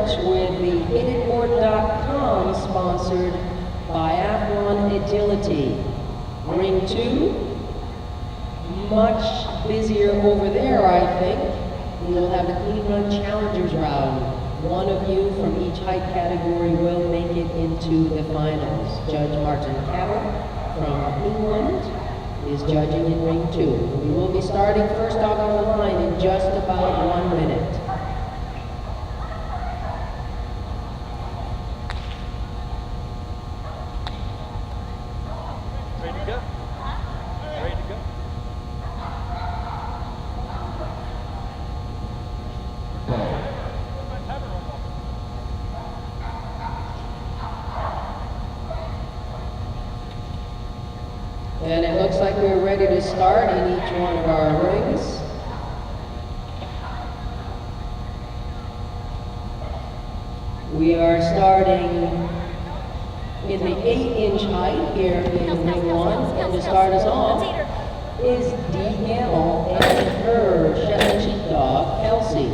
sports with the hititboard.com sponsored Biathlon Agility. Ring 2, much busier over there, I think. We will have the clean run challengers round. One of you from each height category will make it into the finals. Judge Martin Cabell from England is judging in ring 2. We will be starting first dog on the line in just about 1 minute. Ready to go? Ready to go? And it looks like we're ready to start in each one of our rings. We are starting in the 8-inch height here in ring 1. And to start us off is Dee Gamble and her Shetland sheepdog, Kelsey.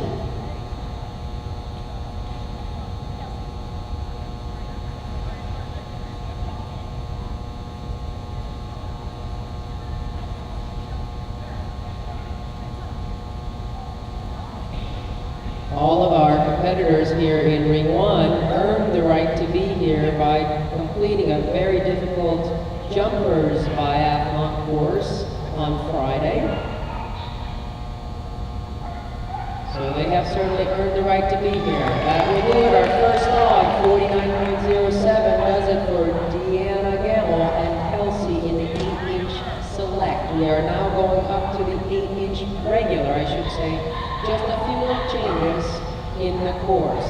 All of our competitors here in ring 1 earned the right to be here by completing a very difficult jumpers biathlon course on Friday. So they have certainly earned the right to be here. That will do it. Our first dog, 49.07, does it for Deanna Gamble and Kelsey in the 8-inch select. We are now going up to the 8-inch regular, I should say. Just a few more changes in the course.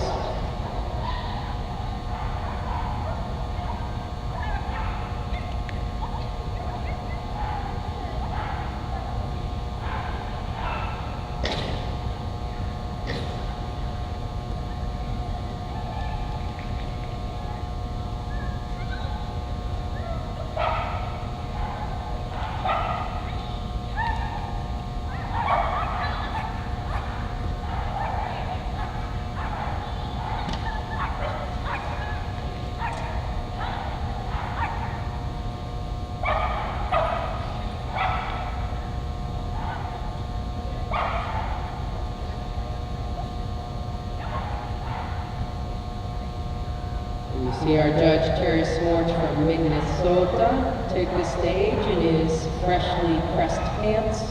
We see our judge, Terry Swartz from Minnesota, take the stage in his freshly pressed pants.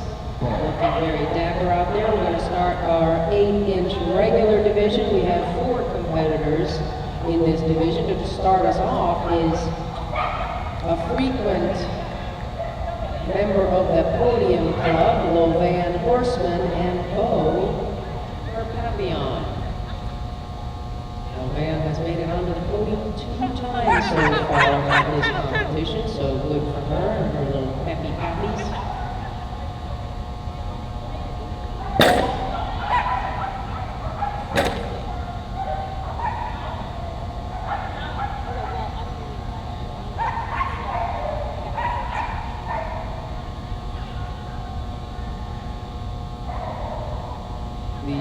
Looking very dapper out there. We're going to start our 8-inch regular division. We have 4 competitors in this division. To start us off is a frequent member of the Podium Club, Lovan Horseman and Bo Papillon. Lovan has made it onto the podium 2 times so far in this competition, so good for her and her little peppy pappies. The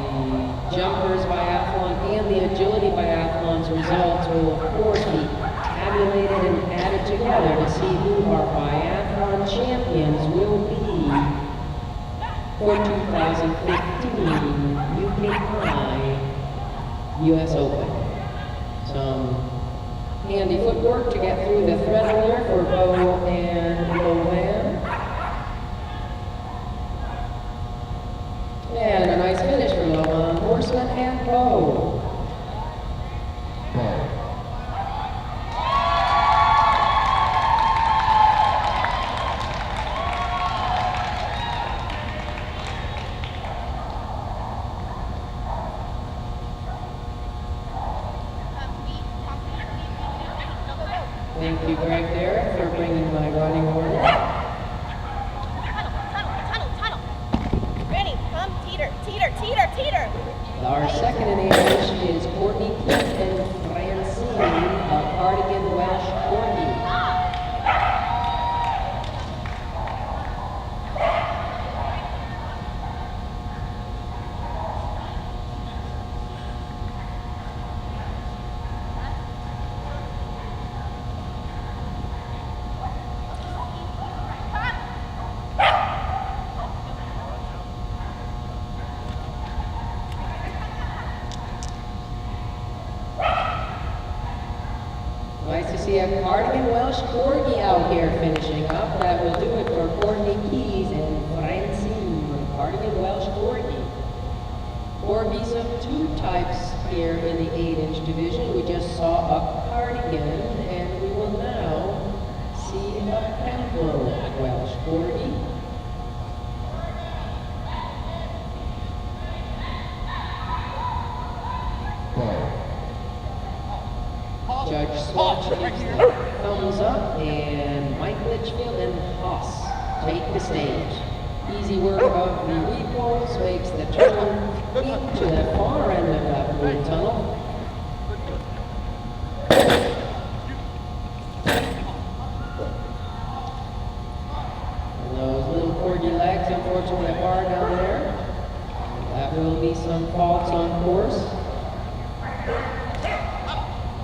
jumpers biathlon and the agility biathlon's results will of course be tabulated and added together to see who our biathlon champions will be for 2015 UKI US Open. Some handy footwork to get through the thread there for Bo and Lovan. And a nice finish for Lovan Horseman and Bo. Thank you, Greg. see a Cardigan Welsh Corgi out here finishing up. That will do it for Courtney Keys and Francine. Cardigan Welsh Corgi. Corgis of two types here in the 8-inch division. We just saw a Cardigan, and we will now see a Pembroke Welsh Corgi. Judge Swatch gives the thumbs up, and Mike Litchfield and Haas take the stage. Easy work of the repose makes the turn into the far end of that blue tunnel. And those little corgi legs, unfortunately, are down there. That will be some faults on course.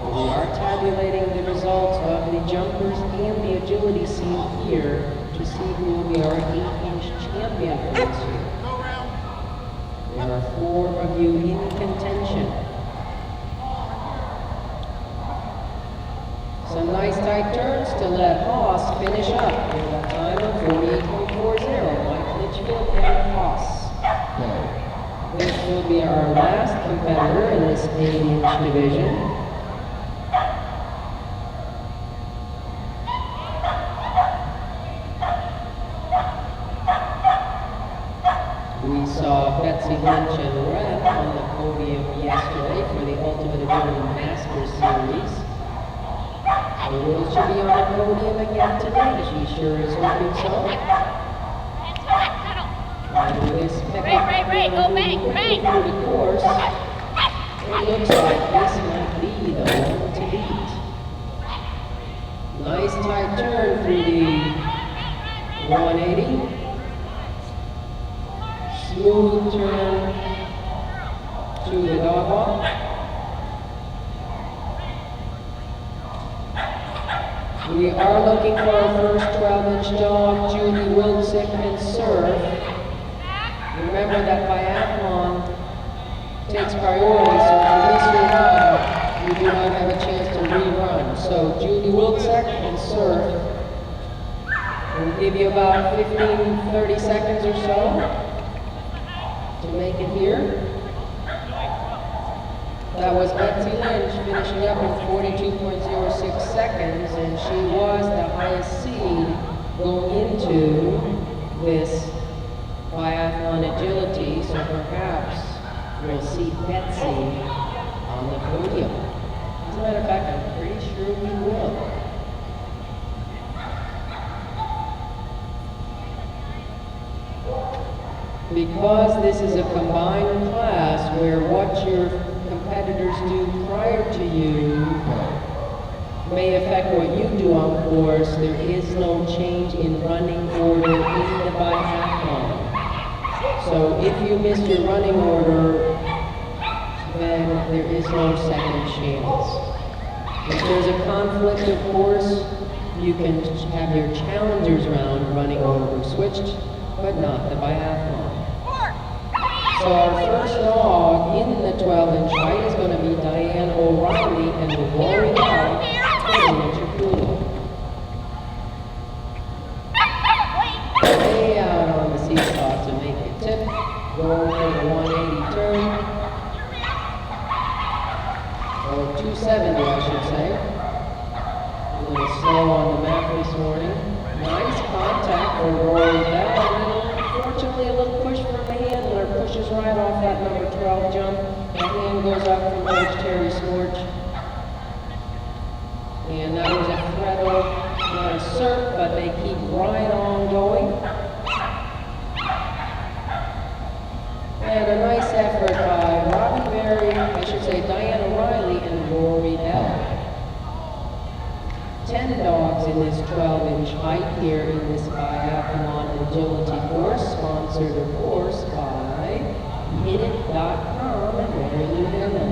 We are tabulating the results of the jumpers and the agility scene here to see who will be our 8-inch champion for this year. There are 4 of you in contention. Some nice tight turns to let Haas finish up with a time of 48.40. Mike Litchfield and Haas. This will be our last competitor in this 8-inch division. We saw Betsy Lynch and Red on the podium yesterday for the Ultimate Ability Masters Series. So will she be on the podium again today? She sure is hoping so. And with this Ray, go bang, bang! Through the course, it looks like this might be the one to beat. Nice tight turn through the 180. Smooth turn to the dog walk. We are looking for our first 12-inch dog, Judy Wilczyk and Surf. Remember that Biathlon takes priority, so if you miss your run, you do not have a chance to rerun. So Judy Wilczyk and Surf will give you about 15-30 seconds or so to make it here. That was Betsy Lynch finishing up in 42.06 seconds, and she was the highest seed going into this biathlon agility, so perhaps we'll see Betsy on the podium. As a matter of fact, I'm pretty sure we will. Because this is a combined class where what your competitors do prior to you may affect what you do on course, there is no change in running order in the biathlon. So if you miss your running order, then there is no second chance. If there's a conflict, of course, you can have your challengers round running order switched, but not the biathlon. So our first dog in the 12-inch height is going to be Diane O'Reilly and Rory Bell in Chapula. Way out on the seesaw to make it tip. Go for the 180 turn. Or 270, I should say. A little slow on the map this morning. Nice contact for Rory Bell. Unfortunately, a little push from the handler pushes right off that number 12 jump. The hand goes up from Coach Terry Scorch. And that was a Fredo, not a surf, but they keep right on going. And a nice effort by Robin Berry, I should say Diana Riley and Rory Bell. 10 dogs in this 12-inch height here in this biathlon agility course, sponsored of course by HitIt.com and Mary Lou Hannon.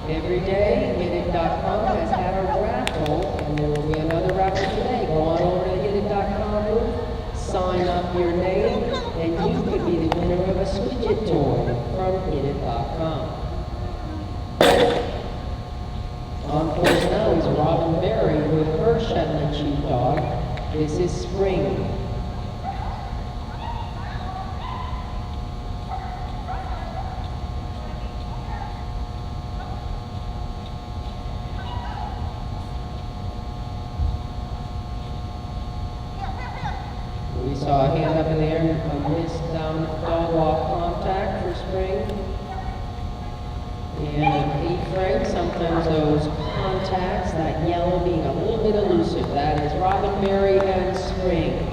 Every day, HitIt.com has had a raffle, and there will be another raffle today. Go on over to the HitIt.com booth, sign up your name, and you could be the winner of a Swidget toy from HitIt.com. sheepdog. This is Spring. We saw a hand up in the air, a missed down dog walk contact for Spring. And an 8 frame, sometimes those contacts, that yellow being a little bit elusive. That is Robin Berry and Spring.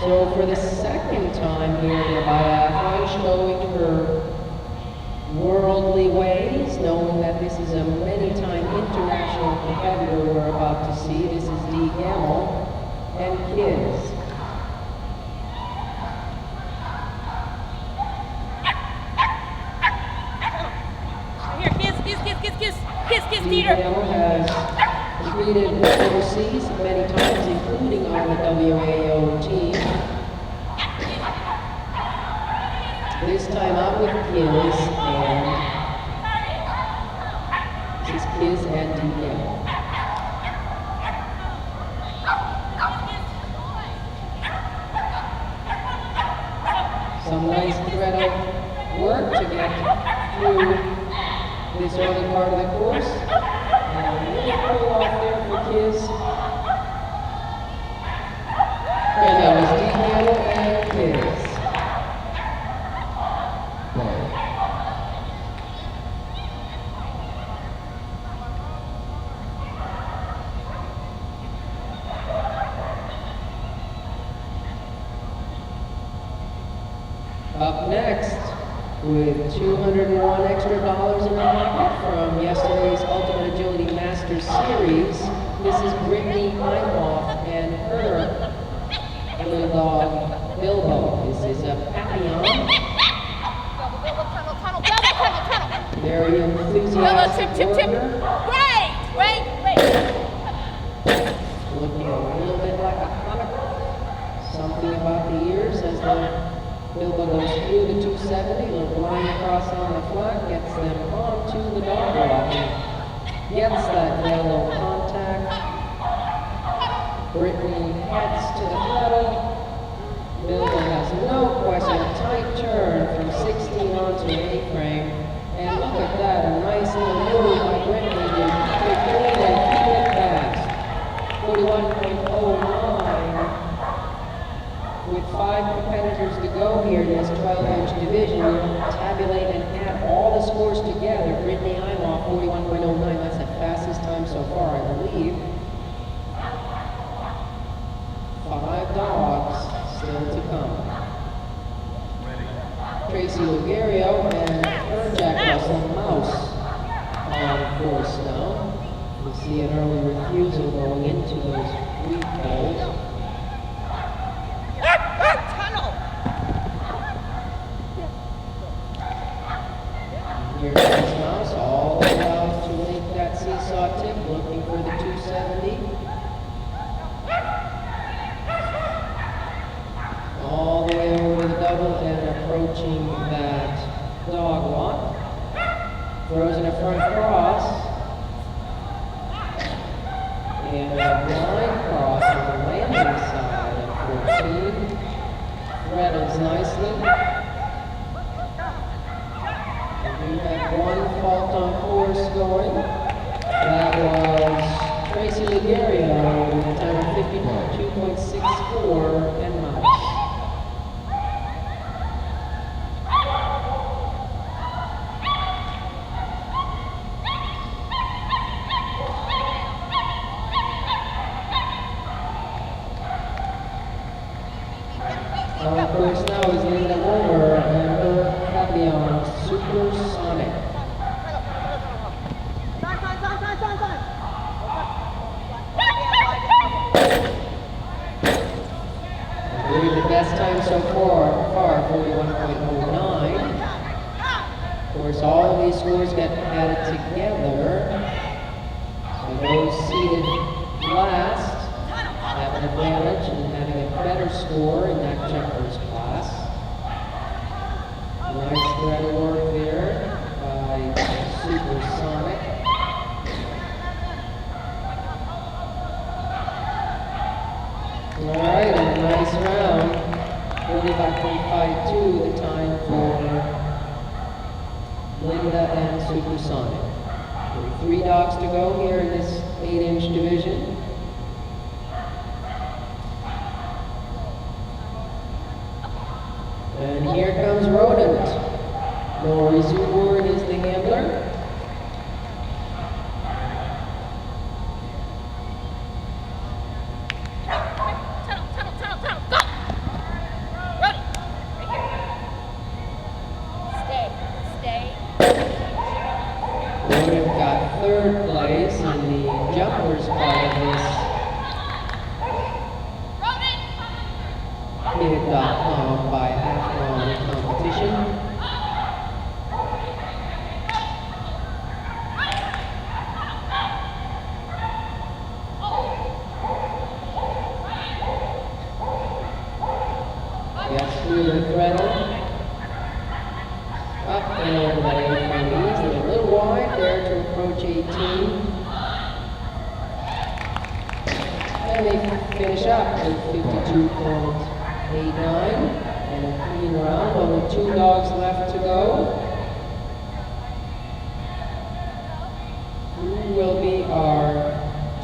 So for the second time here in the biathlon, showing her worldly ways, knowing that this is a many-time international competitor we're about to see. This is Dee Gamble and kids. Kiss, Dee Dieter. Gamble has competed overseas many times, including on the WAO team. This time out with Kiz, and this is Kiz and Dee Gamble. Some nice thread of work to get through this early part of the course. And a little pull off there for Kiz. And that was Dee Gamble and Kiz. Up next, with $201 extra in her pocket from yesterday's Ultimate Agility Masters Series, this is Brittany Imhoff and her little dog, Bilbo. This is a Papillon. Very enthusiastic Tip. worker. Wait. Looking a little bit like a comic. Something about the ears as the Bilbo goes through the 270, little line across on the flat, gets them onto the dog walk. Gets that yellow contact. Brittany heads to the pedal. Bilbo has no question, a tight turn from 16 onto an 8 frame. And look at that, a nice little move by Brittany to keep it clean and keep it fast. 41.09. With 5 competitors to go here in this 12-inch division, tabulate and add all the scores together. Brittany Imhoff, 41.09. That's the fastest time so far, I believe. 5 dogs still to come. Tracy Lugario and her Jack Russell Mouse on course now. We see an early refusal going into those weak poles. Here comes Mouse, all about to make that seesaw tip, looking for the 270. All the way over to the double and approaching that dog walk. Throws in a front cross. And a blind cross on the landing side at 14. Threadles nicely. We have one fault on course going. That was Tracy Lugario with a time of 52.64 and Mouse. On course now is Linda Homer and her Papillon Supersonic. right, and a nice round. 45.52, the time for Linda and Supersonic. 3 dogs to go here in this 8-inch division. And here comes Rodent. Lori Zuborn is the handler. Tunnel, go! Run! Right here. Stay. Rodent got 3rd place in the jumpers part of this Biathlon Biathlon competition. Gets through the threadle. Up and over that A-frame easily. A little wide there to approach 18. And they finish up with 52.89. And a clean round. Only 2 dogs left to go. Who will be our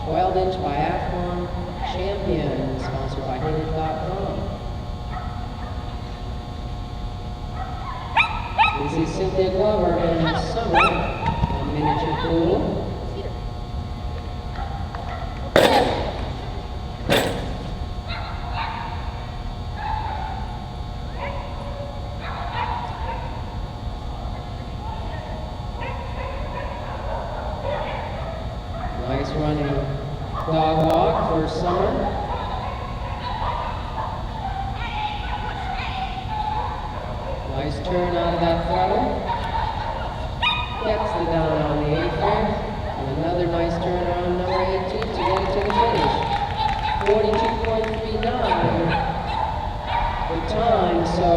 12-inch biathlon champion, sponsored by Hibbett.com. This is Cynthia Glover and Summer, a miniature pool. Nice running dog walk for Summer. Nice turn out of that throttle. Gets the down on the A-frame. And another nice turn on number 18 to get it to the finish. 42.39 the time, so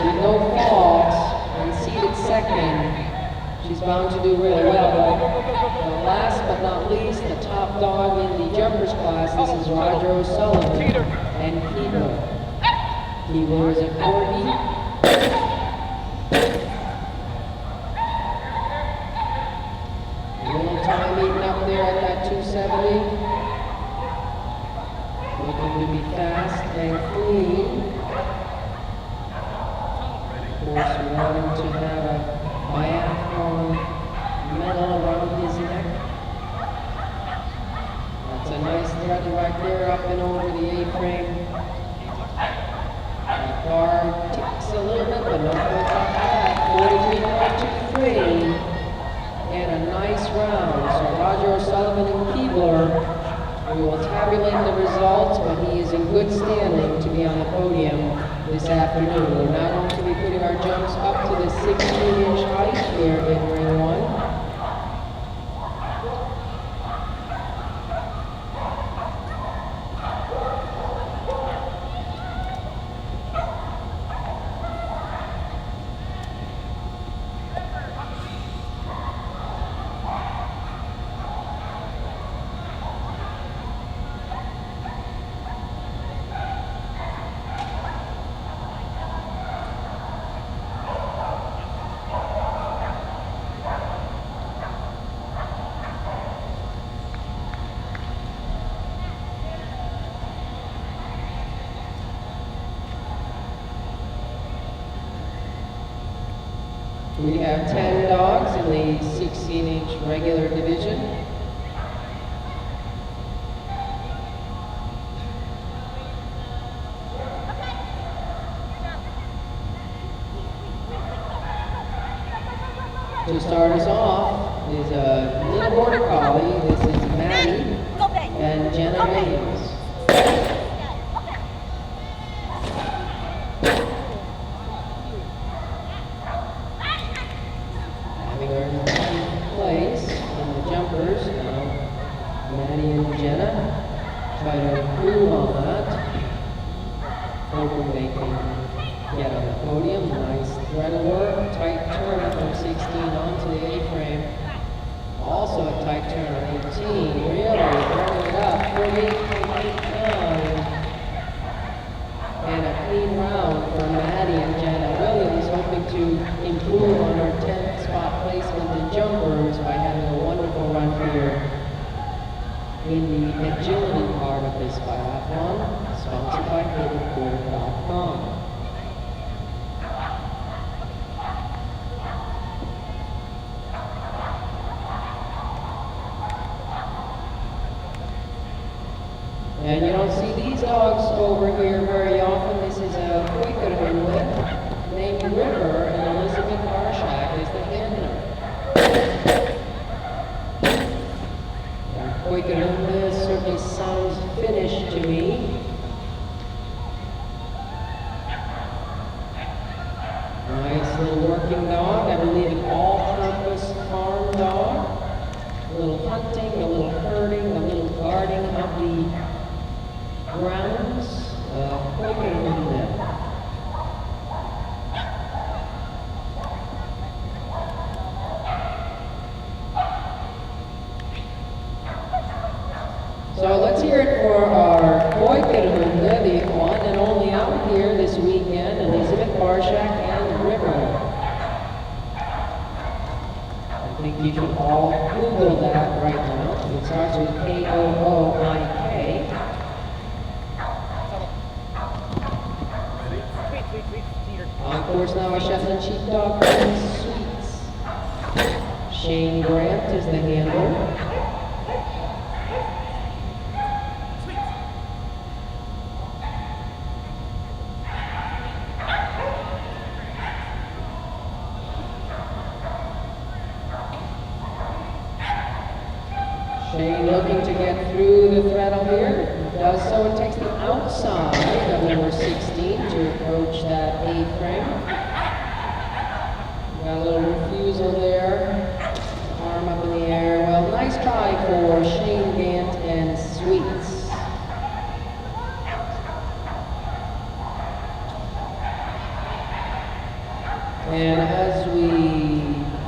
with no faults and seated 2nd, she's bound to do really well. But last but not least, the top dog in the jumpers class, this is Roger O'Sullivan and Keebler. Keebler is a corgi. Little time eating up there at that 270. Looking to be fast and clean. Of course, we want him to have a biathlon medal around his neck. That's a nice thread right there up and over the A-frame. That bar ticks a little bit, but no fault off that. 43.23. And a nice round. So Roger O'Sullivan and Keebler, we will tabulate the results, but he is in good standing to be on the podium this afternoon. We're now going to be putting our jumps up to the 16-inch height here in ring 1. We have 10 dogs in the 16-inch regular division. To start us off is a little border collie. This is Maddie and Jenna Williams. Having earned 10th place in the jumpers, now Maddie and Jenna try to improve on that. Hoping they can get on the podium. Nice thread of work, tight turn from 16 onto the A-frame. Also a tight turn on 18. Really running it up. 48.89. performs by having a wonderful run here in the agility part of this biathlon, sponsored by HiddenCourt.com. And you don't see these dogs over here very often. This is a Quaker named River, and Elizabeth Marshak is the handler. And Quaker certainly sounds Finnish to me. Nice little working dog. I believe an all-purpose farm dog. A little hunting, a little herding, a little guarding of the grounds, So let's hear it for our Koikerhunde, the one and only out here this weekend, Elizabeth Marshak and River. I think you should all Google that right now. It starts with K-O-O-I-K. Of course, now a Shetland sheepdog named Sweets. Shane Grant is the handler. Shane looking to get through the throttle here. Does so and takes the outside of number 16 to approach that A-frame. Got a little refusal there. Arm up in the air. Well, nice try for Shane Gant and Sweets. And as we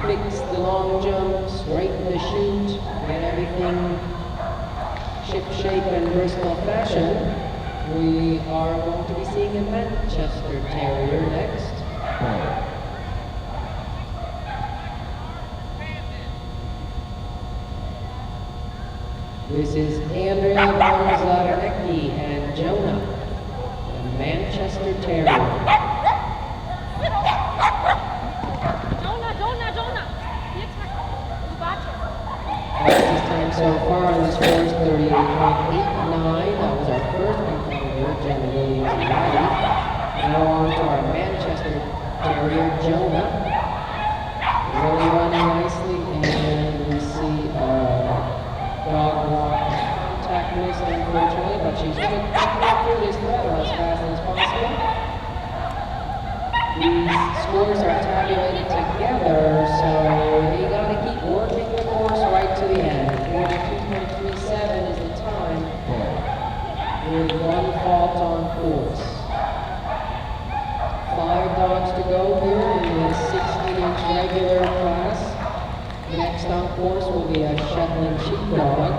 fix the long jump, straighten the chute, get everything ship-shape and Bristol fashion, we are going to be seeing a Manchester Terrier next. This is Andrea Bonzarecki and Jonah, the Manchester Terrier. Fastest time so far in this course, 38.89. That was our first competitor, Jenna Williams and Maddie. Now on to our Manchester Terrier, Jonah. Really running nicely, and we see dog walk contact missed, unfortunately, but she's going to get through this throttle as fast as possible. These scores are tabulated together, so you got to keep working the course right to the end. 42.37 is the time, with one fault on course. 5 dogs to go here in the 16-inch regular class. Next on course will be a Shetland sheepdog.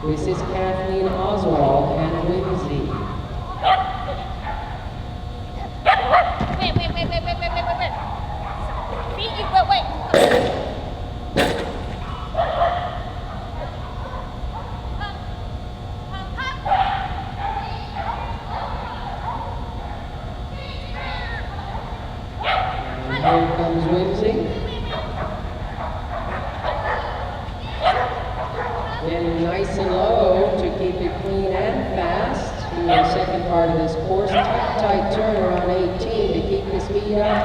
This is Kathleen Oswald and Lindsay. Here comes Whimsy. Getting nice and low to keep it clean and fast. In the second part of this course, tight turn around 18 to keep the speed up.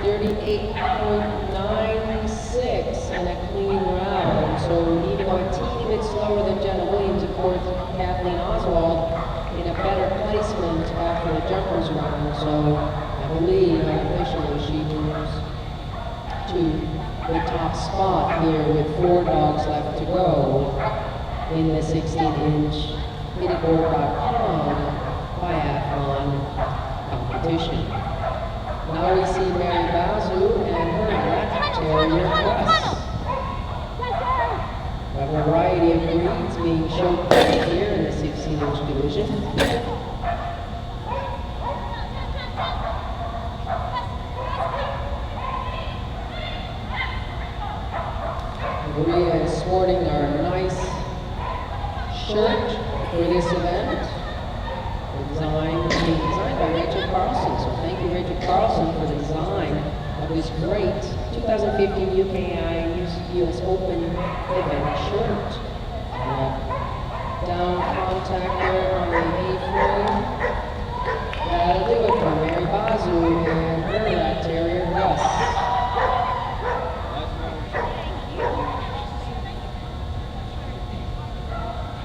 38.96 and a clean round. So even a teeny bit slower than Jenna Williams, of course, Kathleen Oswald in a better placement after the jumpers round. So I believe officially she moves to the top spot here with 4 dogs left to go in the 16-inch HiddenCourt.com biathlon competition. Now we see Mary Basu and her Black Terrier class. A variety of breeds being showcased here in the 16-inch division. Maria is sporting our nice shirt for this event. Designed by Rachel Carlson. So thank you, Rachel Carlson, for the design of this great 2015 UKI US Open event shirt. Down contactor on the A-frame. That'll do it for Mary Bazu and her rat terrier, Gus.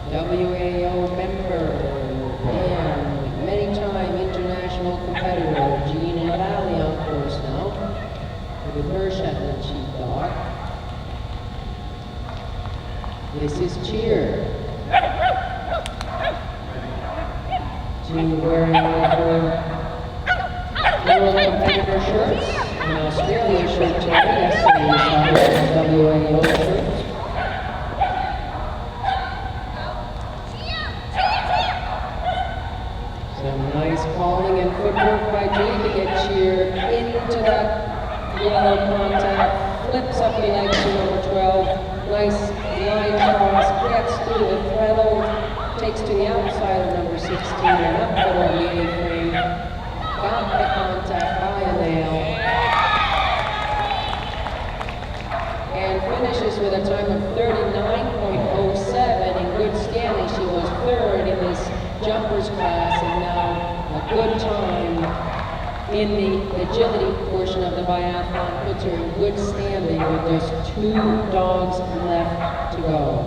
WAO member and many-time international competitor Jean Valley on course now with her Shetland sheepdog. This is Cheer. Jean wearing her world competitor shirts, an Australia shirt today. Yesterday we saw her WAO shirt. Some nice calling and footwork by Jean to get Cheer into that yellow contact. Flips up the legs to number 12. Nice line cross, gets through the threshold, takes to the outside of number 16 and up the on the A-frame. Got the contact by a nail. And finishes with a time of 39.07 in good standing. She was third in this jumpers class and now a good time in the agility portion of the biathlon puts her in good standing with just 2 dogs left to go.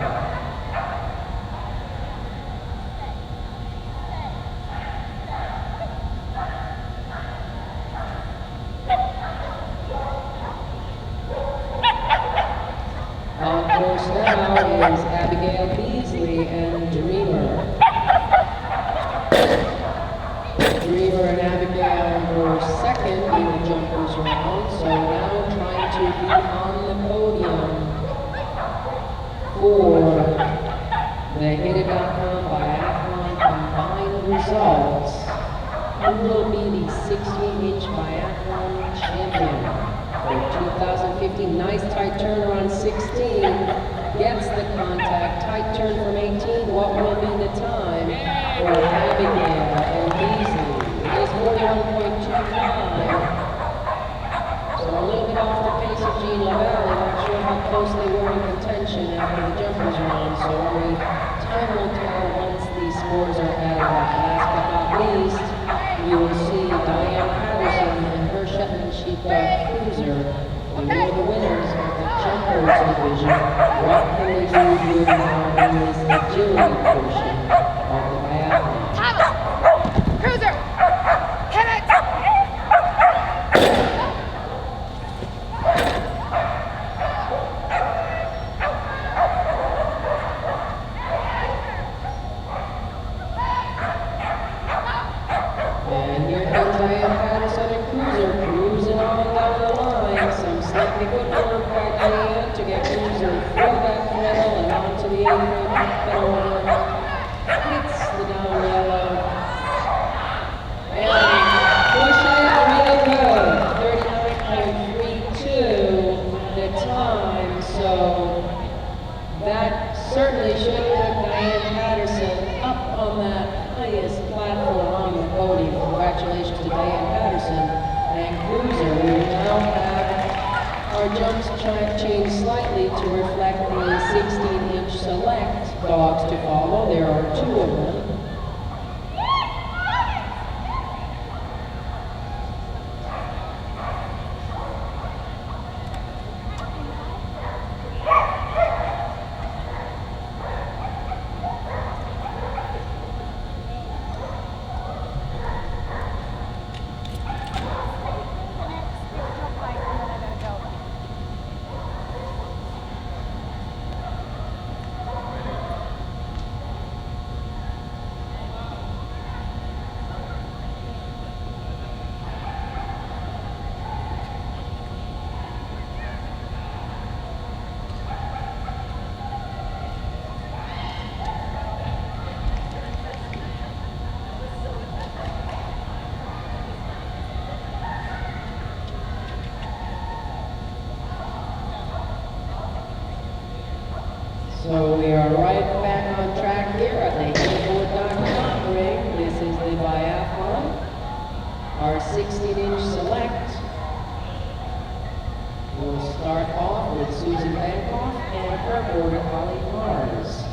On course now is Abigail Beasley and Dreamer. Dreamer and Abigail were second in the jumpers round, so now trying to be on the podium for the Hidden.com Biathlon combined results. Who will be the 16-inch biathlon champion for 2015? Nice tight turn around 16, gets the contact, tight turn from 18. What will be the time for Abigail and Beasley? It is 41.25. So a little bit off the pace of Jean Lavelle. Not sure how close they were in contention after the jumpers round. So only time will tell once these scores are added up. Last but not least, you will see Diane Patterson and her Shetland sheepdog Cruiser. They were the winners of the jumpers division. What can they do here now in this agility portion of the biathlon? Cruiser! Hit it! And here comes Diane Patterson and Cruiser cruising on down the line. Some slightly good work by Diane to get Cruiser through that middle and onto the A-frame pedal. Hits the down yellow. And push it real good. 39.32 the time. So that certainly should put Diane Patterson up on that highest platform on the podium. Congratulations to Diane Patterson and Cruiser. We now have our jumps change slightly to reflect the 16-inch select dogs to follow. There are 2 of them. So we are right back on track here at the Haywood.com ring. This is the Biathlon, our 16-inch select. We'll start off with Susan Bankoff and her border collie Mars.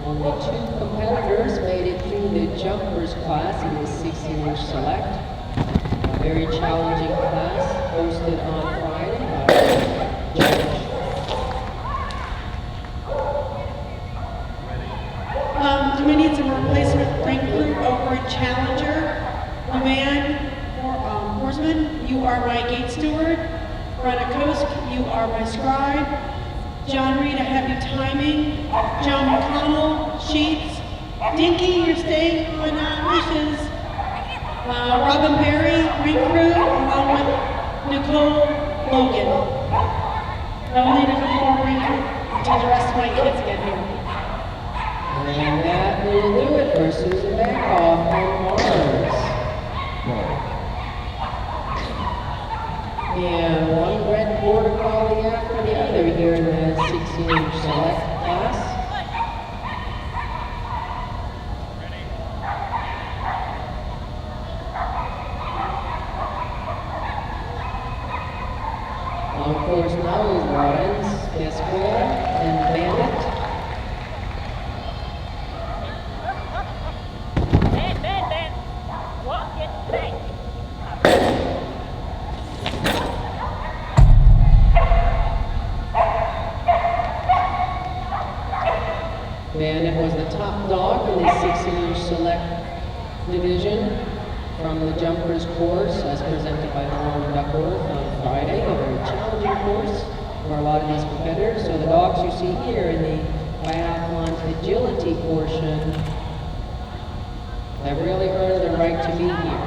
Only 2 competitors made it through the jumpers class in this 16-inch select. A very challenging class hosted on Friday by Judge. Do we need some replacement ring crew over in Challenger? Luann Horsman, you are my gate steward. Brenna Kosk, you are my scribe. John Reed, I have you timing. John McConnell, sheets. Dinky, you're staying on wishes. Robin Berry, ring crew, along with Nicole Logan. I will need a couple more ring crew until the rest of my kids get here. And that will do it for Susan Bankoff and Mars. And one red border collie after the other here in the 16-inch select class. On course now is Lawrence, Esquire, and Bandit. Bandit was the top dog in the 16-inch select division from the jumpers course as presented by Norman Duckworth on Friday. A very challenging course for a lot of these competitors. So the dogs you see here in the biathlon agility portion have really earned the right to be here.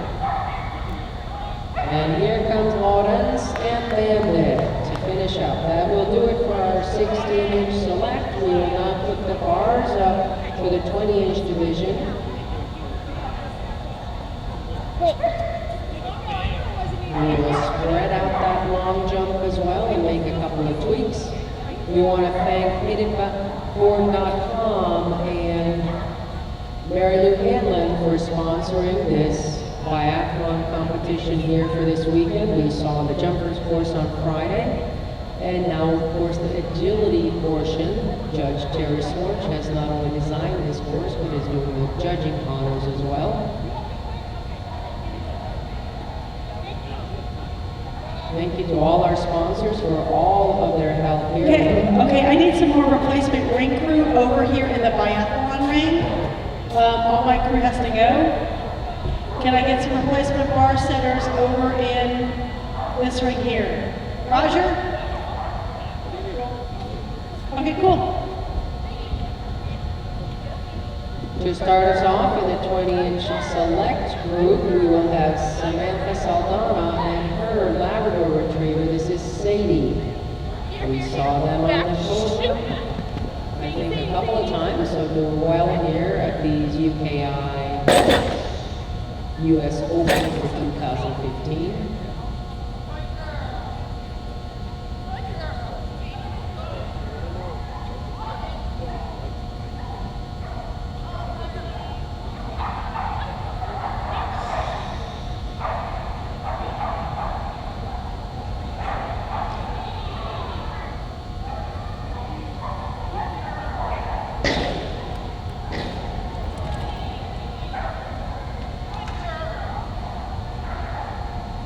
And here comes Lawrence and Bandit to finish up. That will do it for our 16-inch select. We will now put the bars up for the 20-inch division. We will spread out that long jump as well and make a couple of tweaks. We want to thank HiddenBoard.com and Mary Lou Hanlon for sponsoring this biathlon competition here for this weekend. We saw the jumpers course on Friday, and now of course the agility portion. Judge Terry Swartz has not only designed this course, but is doing the judging honors as well. Thank you to all our sponsors for all of their help here. Okay, I need some more replacement ring crew over here in the biathlon ring. All my crew has to go. Can I get some replacement bar setters over in this ring here? Roger? Okay, cool. To start us off in the 20-inch select group, we will have Samantha Saldana and her Labrador Retriever. This is Sadie. We saw them on the podium, I think, a couple of times, so doing well here at these UKI US Open for 2015.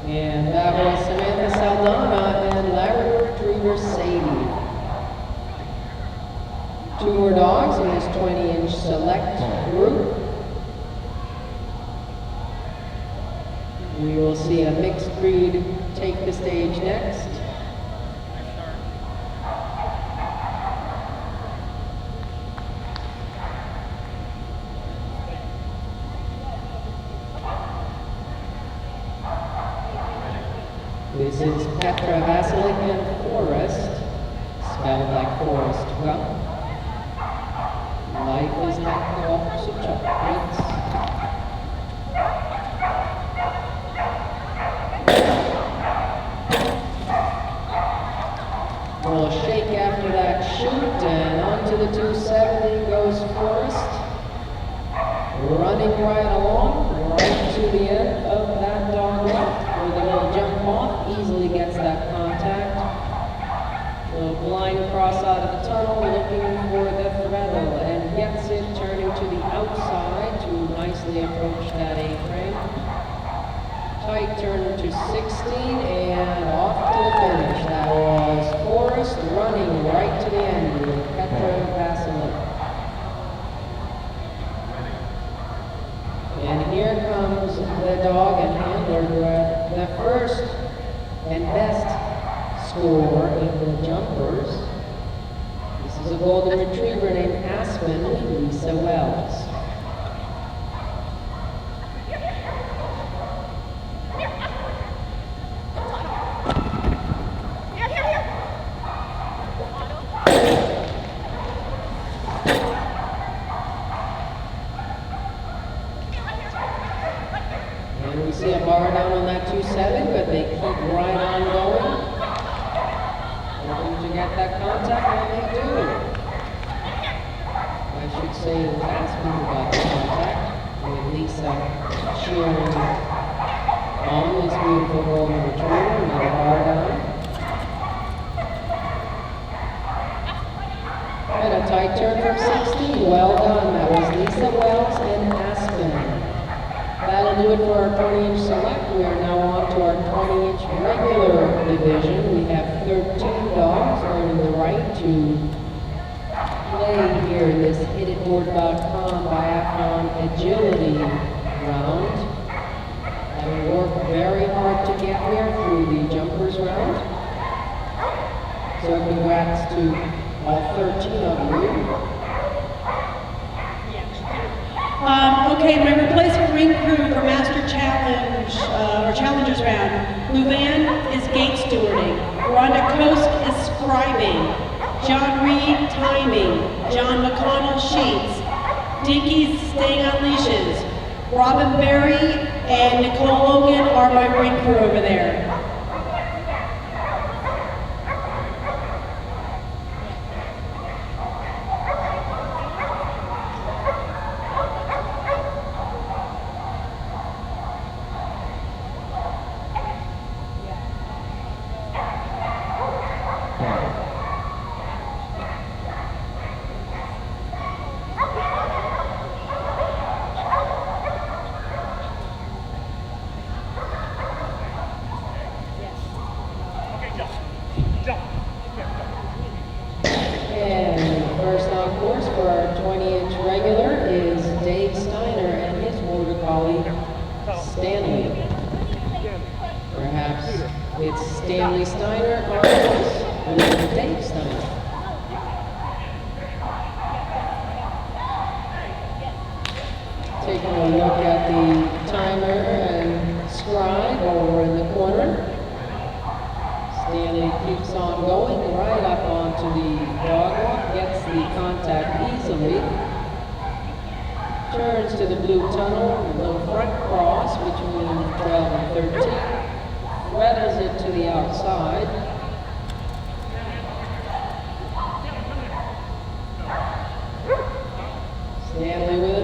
And that was Samantha Saldana and Labrador Retriever Sadie. 2 more dogs in this 20-inch select group. We will see a mixed breed take the stage next. This is Petra Vasilik and Forrest, spelled like Forrest Gump. Life is like the opposite chocolates. We'll shake after that shoot and and off to the finish. That was Forrest running right to the end with Petra Vasilek. And here comes the dog and handler, the first and best scorer in the jumpers. This is a golden retriever named Aspen, Lisa Wells. And we see a bar down on that 2.7, but they keep right on going. Hoping to get that contact, and they do. I should say it was Aspen who got the contact, with Lisa cheering on this beautiful golden retriever, another bar down. And a tight turn from 16, well done. That was Lisa Wells and Aspen. That'll do it for our 20-inch select. We are now on to our 20-inch regular division. We have 13 dogs earning the right to play here in this hititboard.com Biathlon agility round. And we worked very hard to get here through the jumpers round. So congrats to all 13 of you. Okay, my replacement ring crew for Master Challenge, or Challengers round. Louvain is gate stewarding. Rhonda Kosk is scribing. John Reed timing. John McConnell sheets. Dinky's staying on leashes. Robin Berry and Nicole Logan are my ring crew over there. And first on course for our 20-inch regular is Dave Steiner and his border collie, Stanley. Perhaps it's Stanley Steiner or it's Dave Steiner. Taking a look at the timer and scribe over in the corner. Stanley keeps on going right up onto the dog walk, gets the contact easily. Turns to the blue tunnel, a little front cross between 12 and 13. Weathers it to the outside. Stanley with a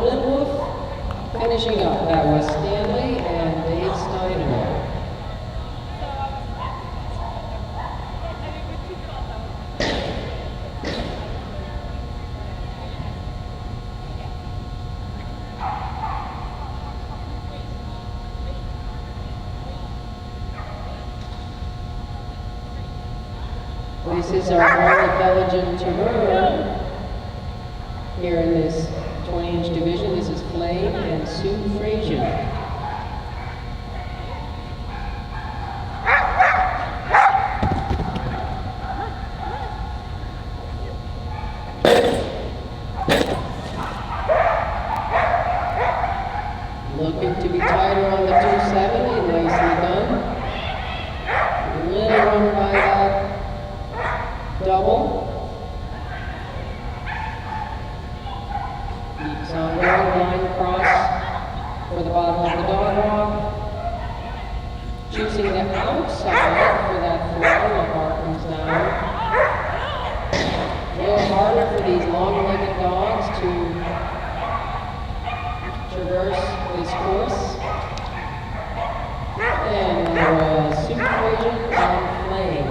little woof. Finishing up, that was Stanley and Dave Steiner. This is our Harley Belgian Terror here in this 20-inch division. This is Flame and Sue Frazier. Looking to be tighter on the 270, nicely done. A little run by that double. Keeps on going, line across for the bottom of the dog walk. Choosing the outside for that throw, the bar comes down. A little harder for these long-legged dogs to traverse this course. And there was Super Frazier and Flame.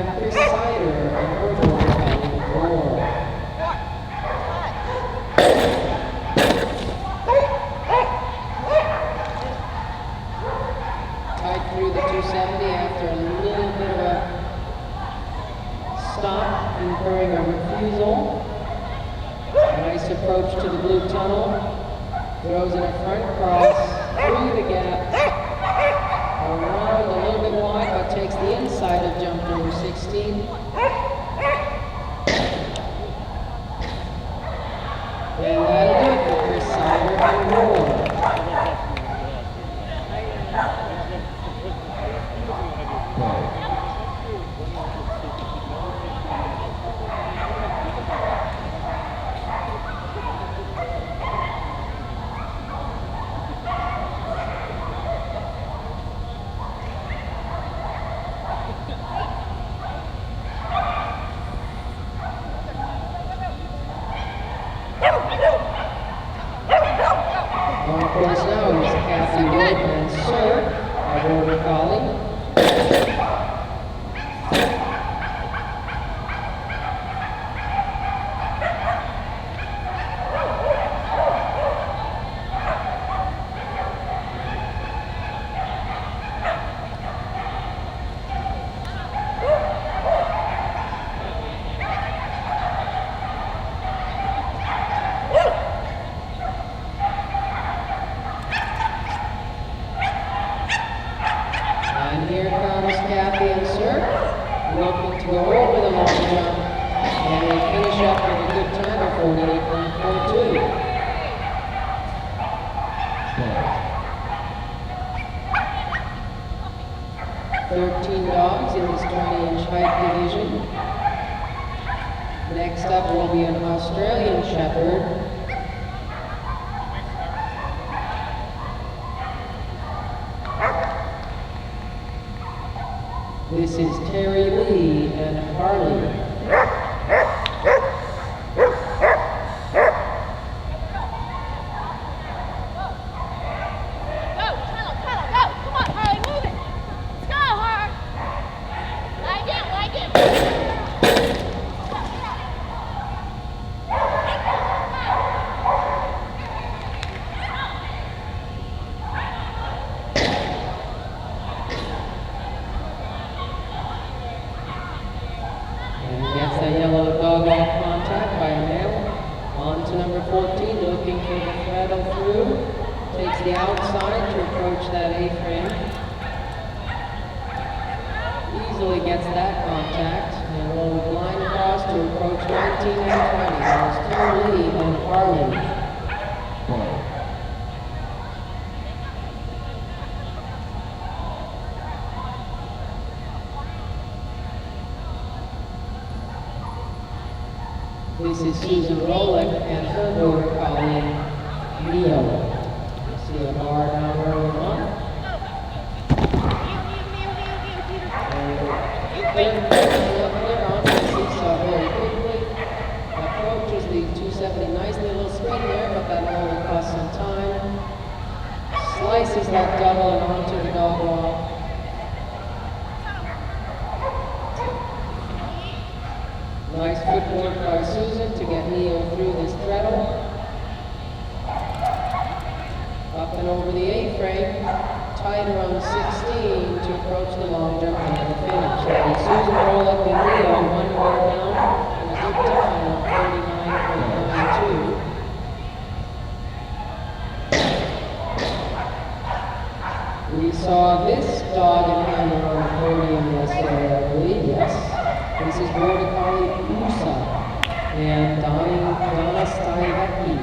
have Chris Sider and her border collie, Roar. Tied through the 270 after a little bit of a stop, incurring a refusal. Nice approach to the blue tunnel. Throws in a front cross through the gap. Around a little bit wide, but takes the inside of jump number 16. And that'll do it for Chris Sider and Roar. On course now is Kathy Wood and Sir, our border collie. And here comes Kathy and Sir, looking to go over the long jump. And they finish up with a good time of 48.42. 13 dogs in this 20-inch height division. Next up will be an Australian Shepherd. This is Terry Lee and Harley. Gets that yellow dog off contact by a male. On to number 14, looking for the throttle through. Takes the outside to approach that A-frame. Easily gets that contact. And will line across to approach 19 and 20. There's Terry Lee and Harley. This is Susan Rolick and her border collie, Leo. You see a bar down early on. And clear on the seesaw very quickly. Approaches the 270 nicely, a little speed there, but that will cost some time. Slices that double and onto the dog wall. Nice footwork by Susan to get Neo through this treadle. Up and over the A-frame, tight around 16 to approach the long jump and the finish. And Susan roll up and Neo, one more down, and a good time of 39.92. We saw this dog and handler on the podium yesterday, I believe, yes. This is border collie Musa and Donna Steinbecky.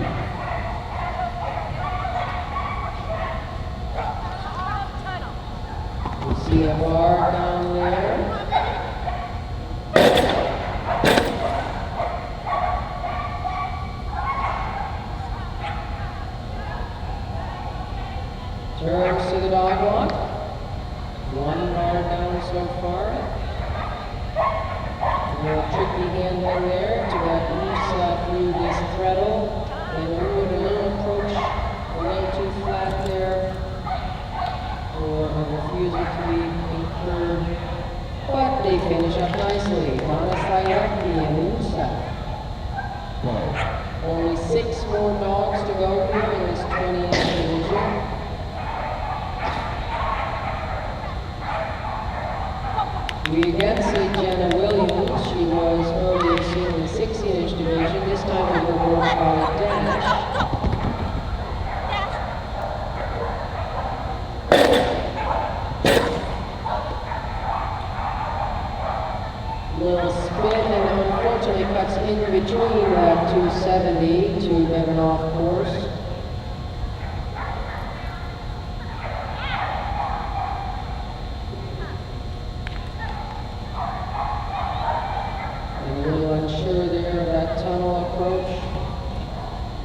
You see a bar down there. Turns to the dog walk. One bar down so far. A little tricky handling there to get Musa through this treadle. And Wood a little approach, a little too flat there for a refusal to be incurred. But They finish up nicely. Donna Sayeki and Musa. Only 6 more dogs to go here in this 20-inch division. We again see Jenna Williams. She was earlier seen in the 16-inch division. This time we go Border Collie Dash. Little spin and unfortunately cuts in between that 270 to get an off course. And a little unsure there of that tunnel approach.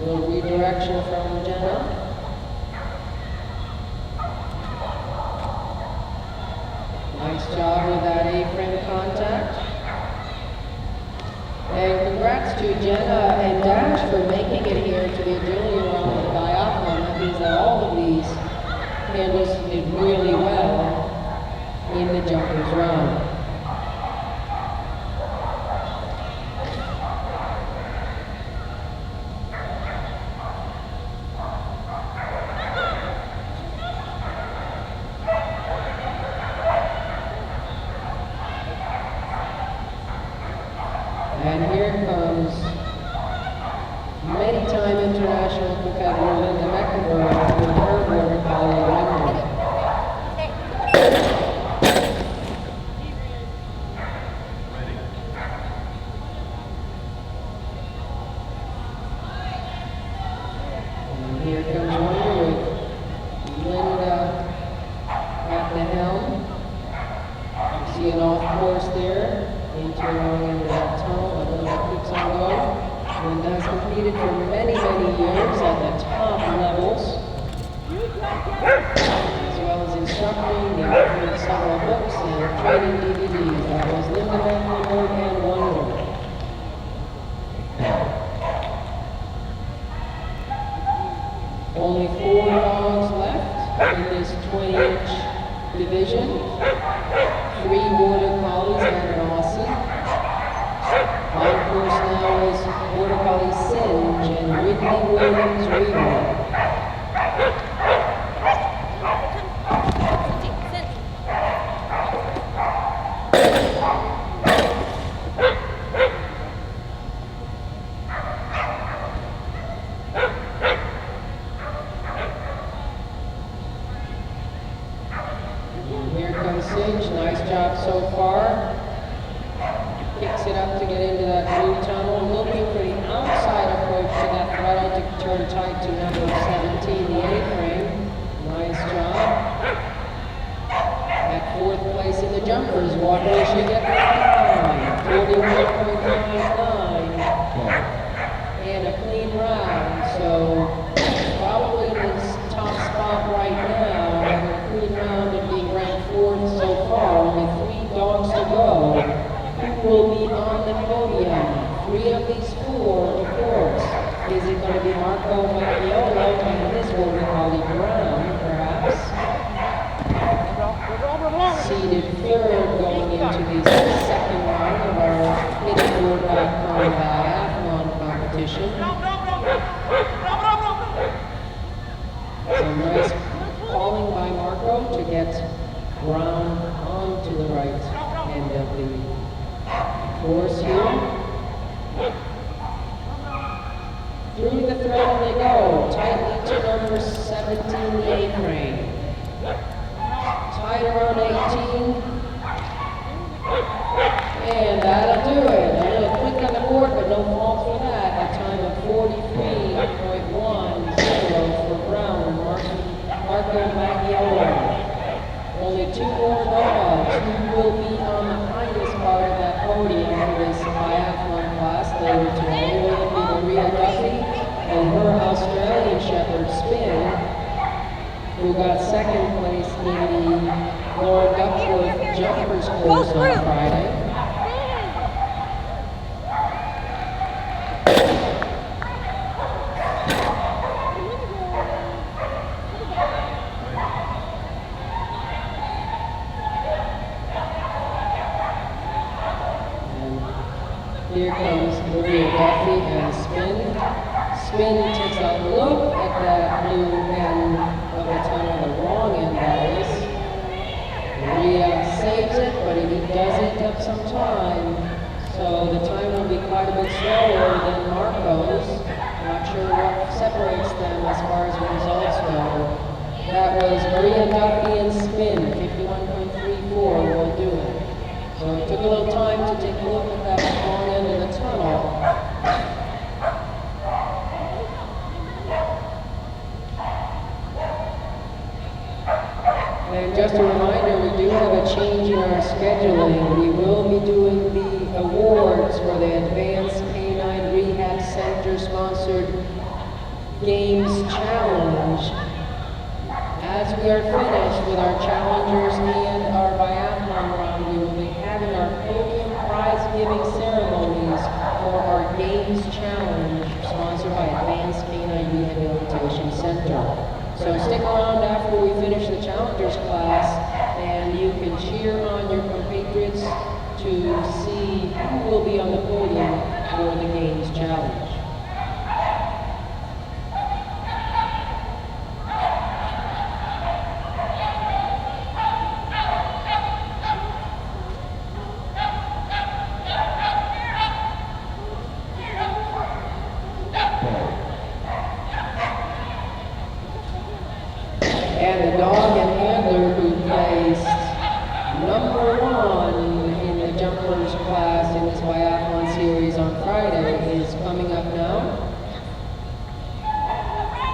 A little redirection from Jenna. Nice job with that A-frame contact. And congrats to Jenna and Dash for making it here to the agility round of the Biathlon. That means that all of these handles did really well in the jumpers round. And here comes many-time international competitor Linda Meckenberg with her Border Collie Wonder. And here comes Wonder with Linda at the helm. You see an off course there into the wrong end of that tunnel, but Linda keeps on going. Linda has competed for many, many years at the top levels, as well as instructing, and written several books and training DVDs. That was Linda Mecklenburg and Wonder. Only 4 dogs left in this 20-inch division. 3 Border Collies and an Aussie. On course now is Border Collie Singe and Whitney Williams Reaver. Here comes Singe, nice job so far. Kicks it up to get into that blue tunnel, looking for the outside approach to that throttle to turn tight to number 17, the A-frame. Nice job. At 4th place in the jumpers, what will she get behind? 41.99. And a clean round, so probably in this top spot right now, and a clean round and being ranked 4th so far, only 3 dogs to go. Who will be on the podium? 3 of these 4, of course. Is it going to be Marco Macchiolo and his Border Collie Brown, perhaps? Seeded 3rd going into the 2nd round of our hitboard.com Biathlon competition. Some nice calling by Marco to get Brown onto the right end of the course here. Through the throttle they go, tightly to number 17, the A-frame. Tight around 18. And that'll do it. A little quick on the board, but no fault for that. A time of 43.10 for Brown and Marco Macchiolo. Only 2 more dogs who will be on the highest part of that podium for this biathlon class later today. Will be Maria Duffy and her Australian Shepherd Spin, who got 2nd place in the Laura Duckworth Jumpers course on Friday. Here comes Maria Duffy and spin. Spin takes a look at that blue end of the tunnel, the wrong end that is. Maria saves it, but he does eat up some time. So the time will be quite a bit slower than Marco's. Not sure what separates them as far as the results go. That was Maria Duffy and spin, 51.34 while doing. So it took a little time to take a look at that long end of the tunnel. And just a reminder, we do have a change in our scheduling. We will be doing the awards for the Advanced Canine Rehab Center sponsored Games Challenge. As we are finished with our challengers and our biathlon run, we will be having our podium prize giving ceremonies for our Games Challenge sponsored by Advanced Canine Rehabilitation Center. So stick around after we finish the challengers class and you can cheer on your compatriots to see who will be on the podium for the Games Challenge. And the dog and handler who placed #1 in the jumpers class in this biathlon series on Friday is coming up now.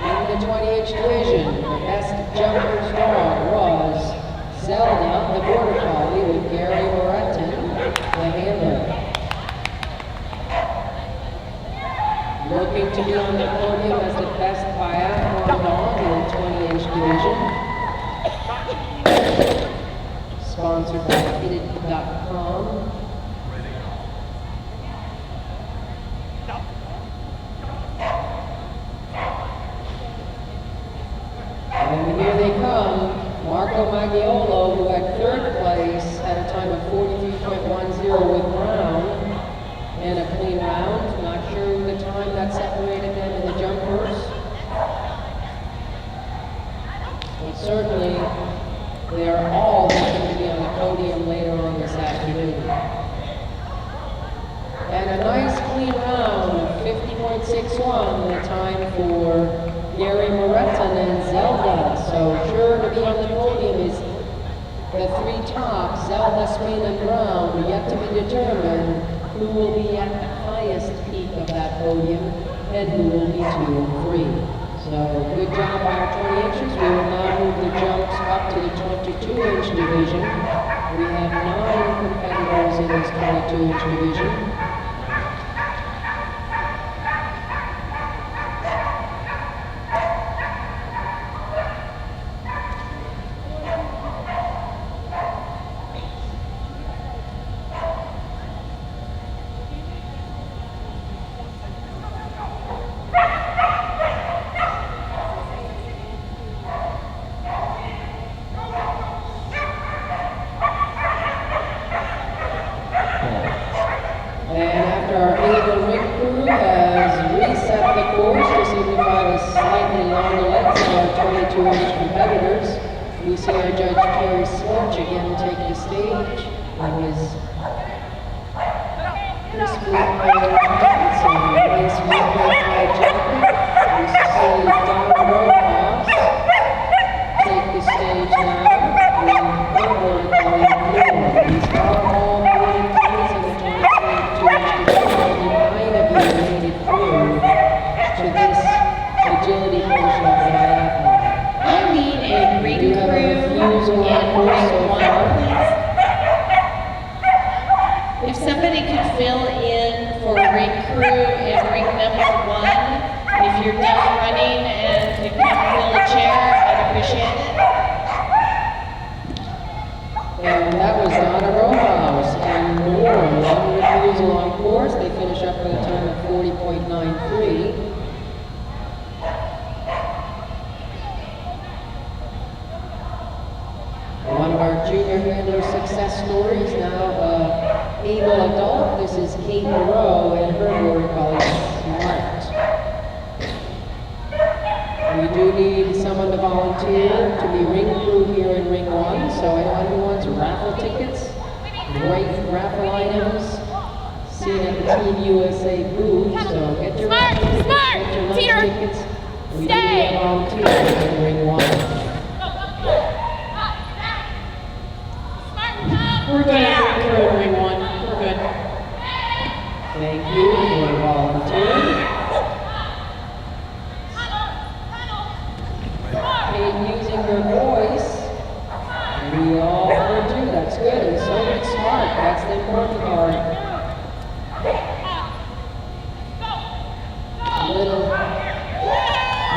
In the 20H division, the best jumpers dog was Zelda, the border collie, with Gary Moreton, the handler. Looking to be on the podium as the best biathlon dog in the 20H division. Sponsored by Fitted.com. And here they come. Marco Maggiolo, who had third place at a time of 43.10 with Brown, and a clean round. Not sure the time that separated them in the jumpers. But certainly, they are all going to be on the podium later on this afternoon. And a nice clean round of 50.61, the time for Gary Moreton and Zelda. So sure to be on the podium is the three tops, Zelda, Spain, and Brown, yet to be determined who will be at the highest peak of that podium and who will be 2 and 3. So good job by our 20-inchers. We will now move the jumps up to the 22-inch division. We have 9 competitors in this 22-inch division. And after our illegal ring crew has reset the course to signify the slightly longer legs of our 22-inch competitors, we see our judge Terry Swartz again take the stage with his crisply iron pants and nice UKI jacket. We see Don Rojas take the stage now with Herbert going blue. These are all blue teams in the 22-inch division. 9 of you made it through to this agility portion of the biathlon. I need a ring Do you have a crew refusal on in course so ring 1, far? please. If somebody could fill in for ring crew in ring #1, if you're done running and can come fill a chair, I'd appreciate it. And that was Donna Rojas and more. 1 refusal on course. They finish up with a time of 40.93. One of our junior handler success stories. Now, able adult. This is Kate Moreau and her border collie, Smart. We do need someone to volunteer to be ring crew here in Ring 1, so anyone who wants raffle tickets, great raffle items, seen at the Team USA booth, so get your raffle tickets, get your lunch tickets. We do need a volunteer in Ring 1. We're good at ring crew in ring 1. We're good. Thank you for volunteering. Kate using her voice. We all heard you. That's good. And so did Smart. That's the important part. A little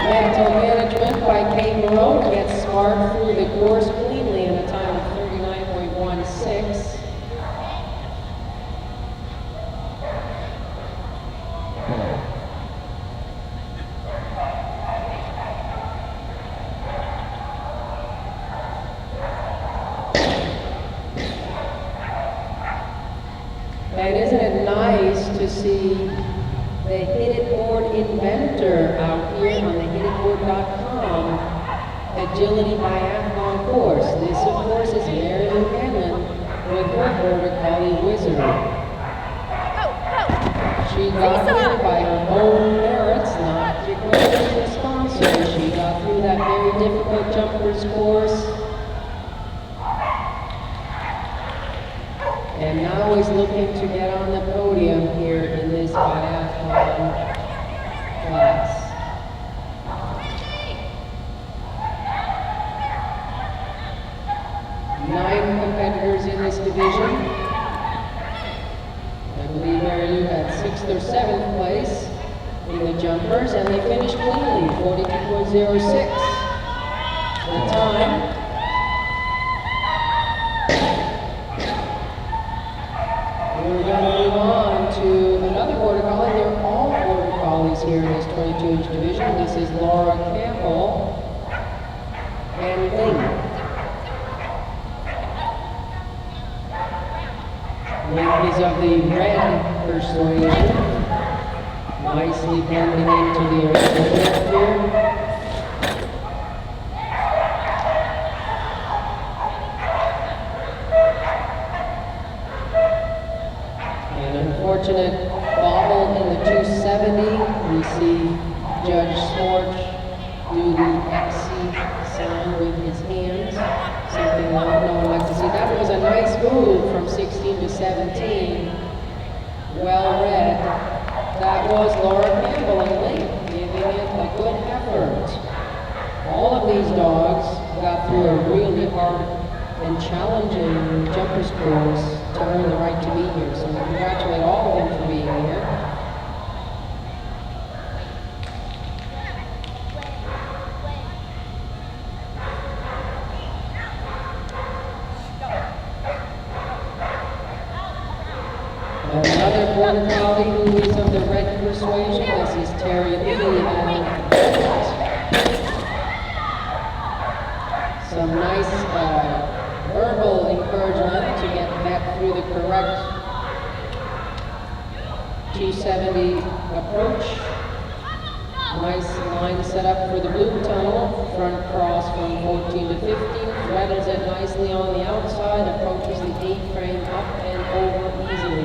mental management by Kate Moreau gets Smart through the course cleanly in a time of 39.16. And isn't it nice to see the Hit It Board inventor out here on the hititboard.com agility biathlon course. This, of course, is Mary Lou Hanlon with her border collie Wizard. She got here by her own merits, not because of a sponsor. She got through that very difficult jumpers course. And now he's looking to get on the podium here in this biathlon class. Nine competitors in this division. I believe Mary Lou had 6th or 7th place in the jumpers, and they finished cleanly, 42.06. The time. We're going to move on to another border collie. They're all border collies here in this 22-inch division. This is Laura Campbell and Ling. Ling is of the red persuasion, nicely blending into the arrangement here. Unfortunate bobble in the 270. We see Judge Swartz do the XC sign with his hands. Something no one likes to see. That was a nice move from 16 to 17. Well read. That was Laura Campbell and Lee giving it a good effort. All of these dogs got through a really hard and challenging jumpers course to earn the right to be here. So we congratulate all of them for being here. And another border collie who is of the red persuasion. This is Terry Lee and some nice verbal encouragement to get back through the correct 270 approach. Nice line set up for the blue tunnel. Front cross from 14 to 15. Rattles it nicely on the outside. Approaches the 8-frame up and over easily.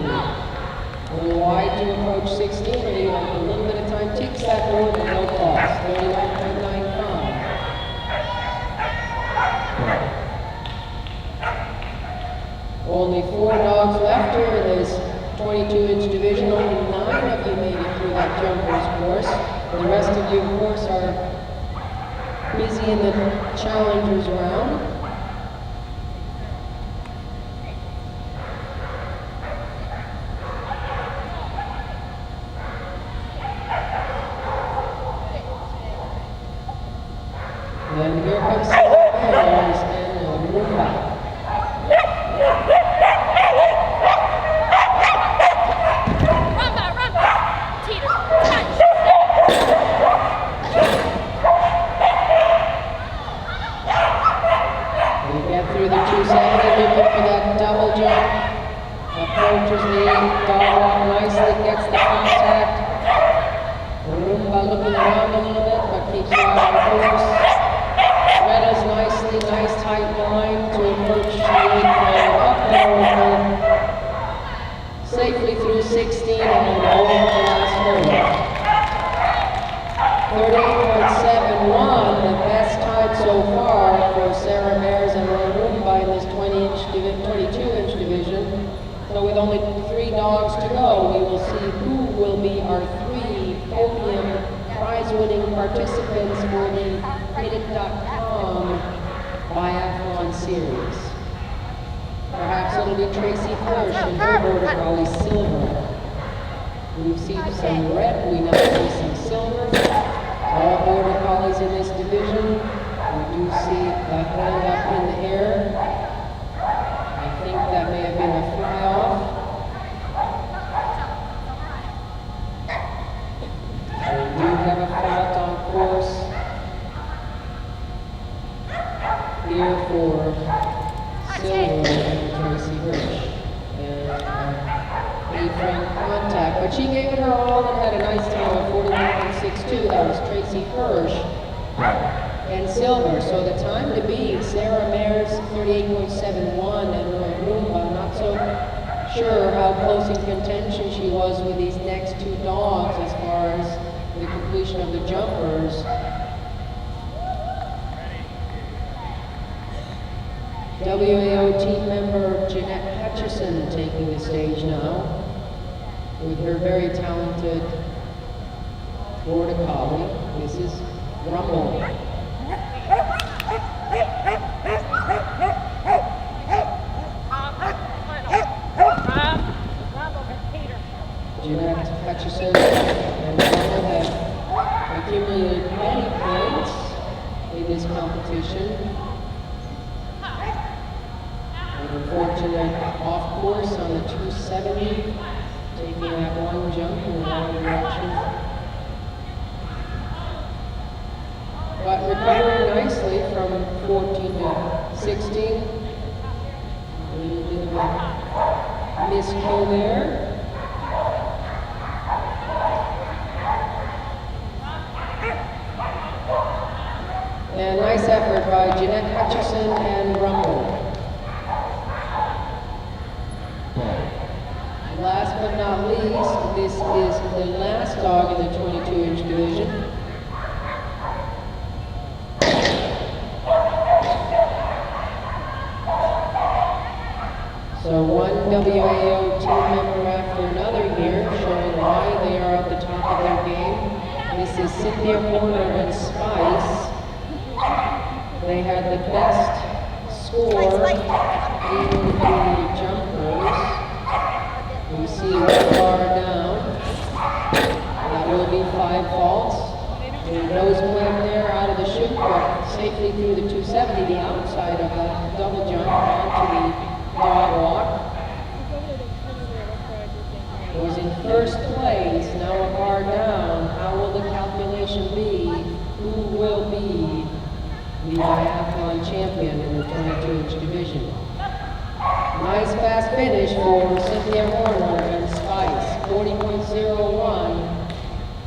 A little wide to approach 16. And you have a little bit of time. Takes that board at no cost. 39.95. Only 4 dogs left here in this 22-inch division. Only 9 of you made it through that jumpers course. The rest of you, of course, are busy in the challengers round. And here comes the Bears and Mumbai. Through the 270 Approaches the dog walk nicely, gets the contact. Rumba looking around a little bit, but keeps right on course. Retta's nicely, nice tight line to approach the apron up and over. Safely through 16 and over the last hole. 38.71, the best time so far for Sarah Mares and Rumba in this 22-inch division. So with only 3 dogs to go, we will see who will be our 3 podium prize-winning participants for the Minute.com Biathlon series. Perhaps it'll be Tracy Hirsch and her border collie silver. We've seen some red, we now see some silver. All border collies in this division. We do see the hand up in the air. I think that may have been a fly-off. We do have a fault on course here for silver and Tracy Hirsch. And apron contact, but she gave it her all and had a nice time of 41.62. That was Tracy Hirsch and silver. So the time to beat Sarah Mares 38.71 and Rumba. Not so sure how close in contention she was with these next 2 dogs as far as the completion of the jumpers. WAO team member Jeanette Hutchison taking the stage now with her very talented border collie. This is Rumble. Jeanette Hutchison and Rumble have accumulated many points in this competition. Unfortunate off course on the 270, taking that one jump in the wrong direction. But recovering nicely from 14 to 16. A little bit of a miscue there. And nice effort by Jeanette Hutchison and Rumble. Last but not least, this is the last dog in the 22-inch division. So one WAO team member after another here, showing why they are at the top of their game. This is Cynthia Horner and Spice. They had the best score in the jumpers. You see one bar down. That will be 5 faults. And Rose went there out of the chute, but safely through the 270, the outside of the double jump onto the dog walk. Was in first place, now a bar down. How will the calculation be? Who will be the Biathlon champion in the 22-inch division? Nice fast finish for Cynthia Horner and Spice, 40.01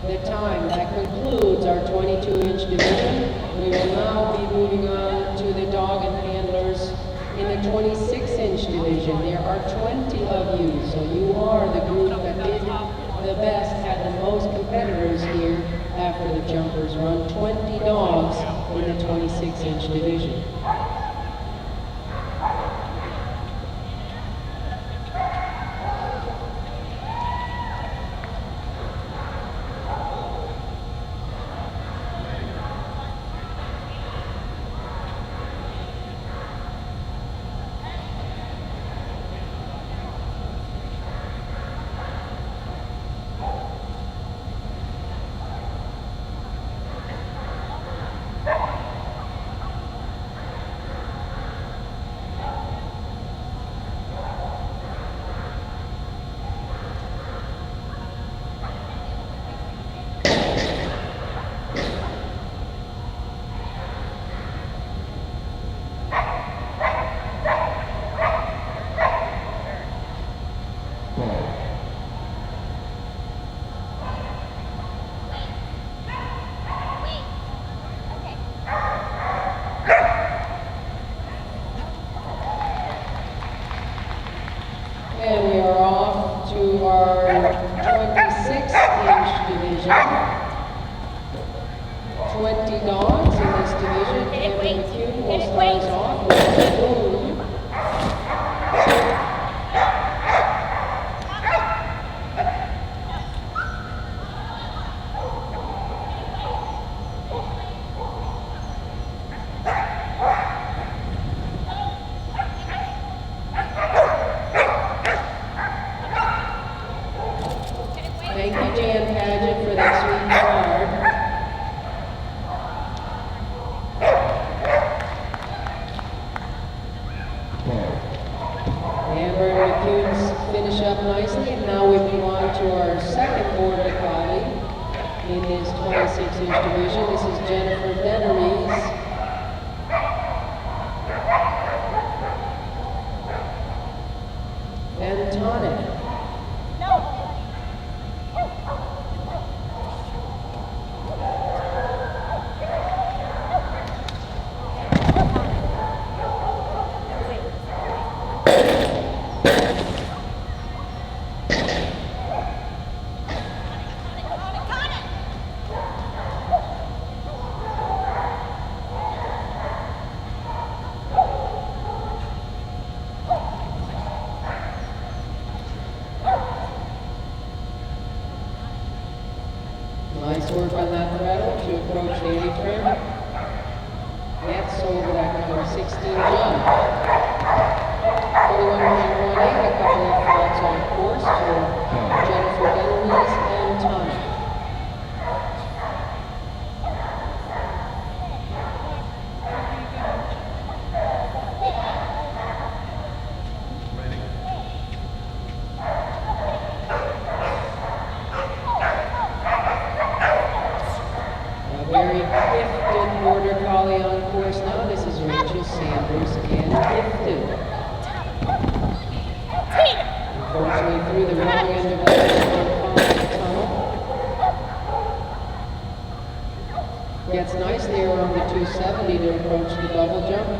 the time. That concludes our 22-inch division. We will now be moving on to the dog and handlers in the 26-inch division. There are 20 of you, so you are the group that did the best, had the most competitors here after the jumpers run. 20 dogs in the 26-inch division. age division. 20 dogs in this division. Amber McCune will start us off with Boom. Thank you, Jan Paget, for that sweet card. Amber and McCune's finish up nicely, and now we move on to our second border collie in this 26-inch division. This is Jennifer Benaries. And Tonic. Nice work on that throttle to approach the apron. That's over that number 16 jump. 41.18, a couple of faults on course for Jennifer Benaries and Tonic. Very gifted border collie on course now. This is Rachel Sanders and gifted. Unfortunately, through the wrong end of the tunnel. Gets nicely around the 270 to approach the double jump.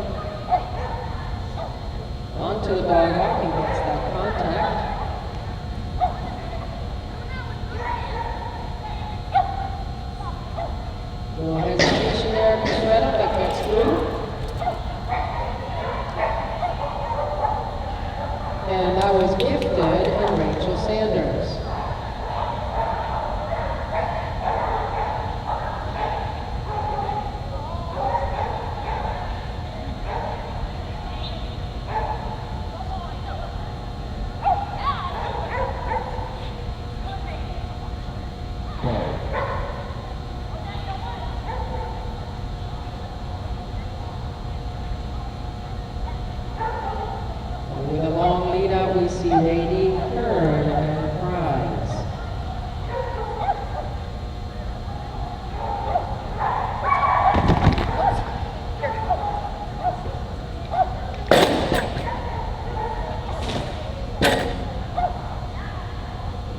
Onto the dog walk and gets that contact. No hesitation there at the throttle, but gets through. And that was gifted and Rachel Sanders. With a long lead out, we see Lady Hearn and Prize.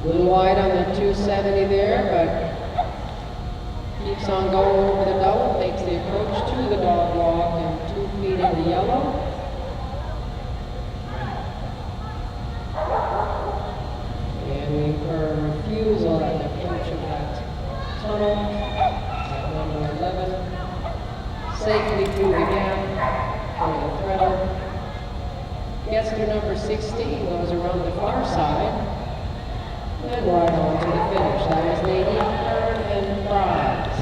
A little wide on the 270 there, but keeps on going over the double, makes the approach to the dog walk and 2 feet in the yellow. Her refusal at the approach of that tunnel at number 11. Safely through the gap for the throttle. Gets to number 16, goes around the far side, and right on to the finish. That was Lady Hearn and Prize.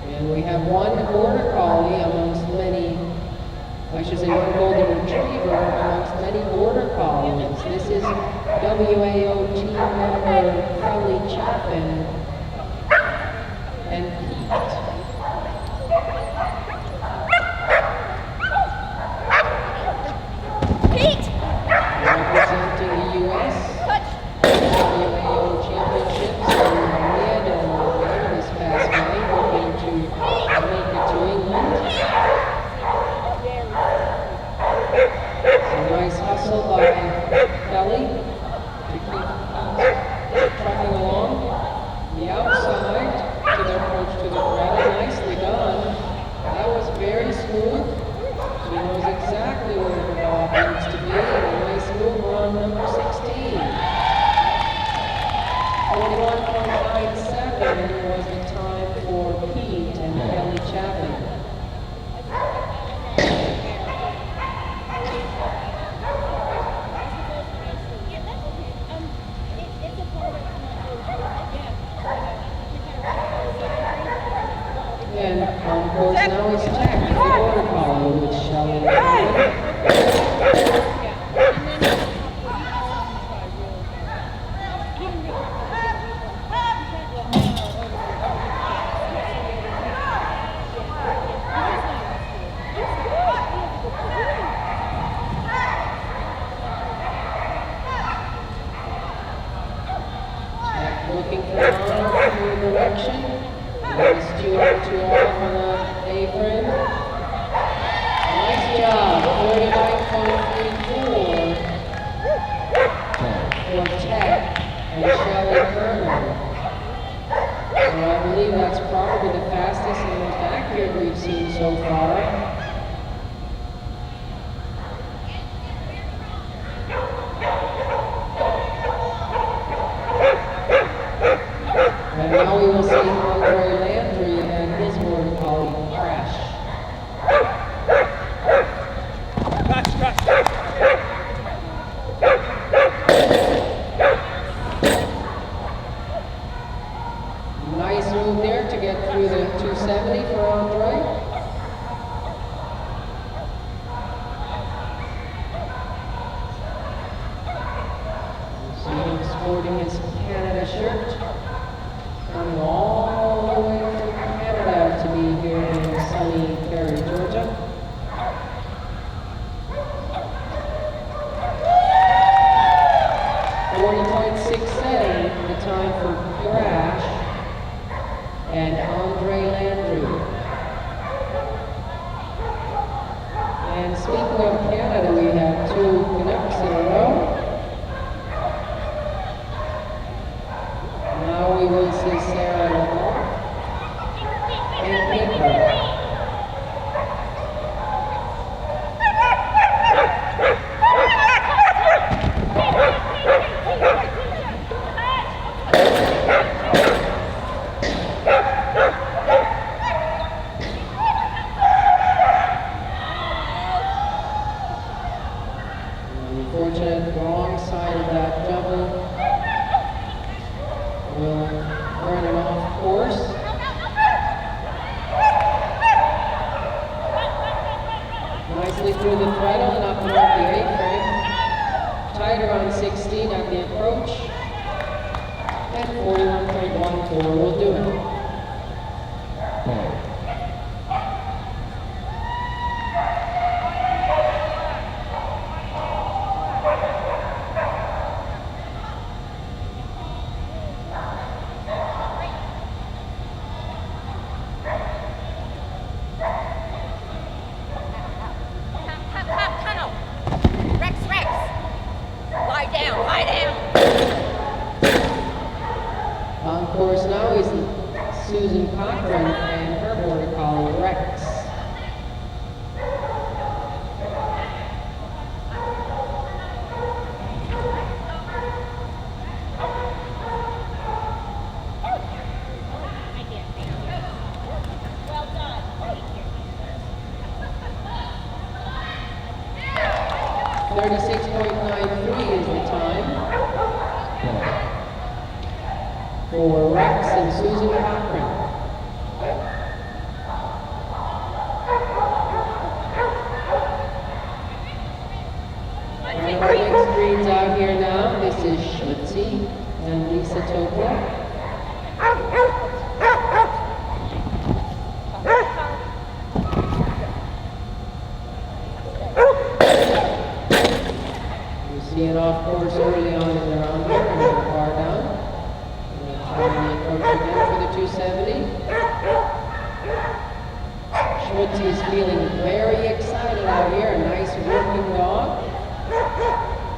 And we have one border collie amongst many, I should say one golden retriever amongst many border collies. This is WAO team member Kelly Chapin and Pete. Representing the U.S. WAO championships in mid and later this past May, hoping to make it to England. A nice hustle by Kelly to keep trucking along the outside to the approach 41.97 was the time for Pete and Kelly Chapman. And of course now it's Jack, the border collie with Shelley. Looking for honor from the direction. Nice junior to off on the apron. Nice job. 39.34 for Tech and Shelley Kerner. So I believe that's probably the fastest and most accurate we've seen so far. And now we will see Andre Landry and his border collie Crash. Crash. Nice move there to get through the 270 for Andre. See him sporting his Canada shirt. Coming all the way from Canada to be here in sunny Perry, Georgia. .67, the time for Crash and Andre Landry. And speaking of Canada, we have two Canucks in a row. Now we will see Sarah Lamar and Baker. Unfortunate wrong side of that double will burn him off course. Nicely through the throttle and up and off the A-frame. Tighter on 16 at the approach. And 41.14 will do it. 36.93 is the time for Rex and Susan Cochran. Our next breeds out here now, this is Schmutzy and Lisa Topla. See it off course early on in their round here and then far down. And then finally approach again for the 270. Schmutzy is feeling very excited out here. A nice working dog.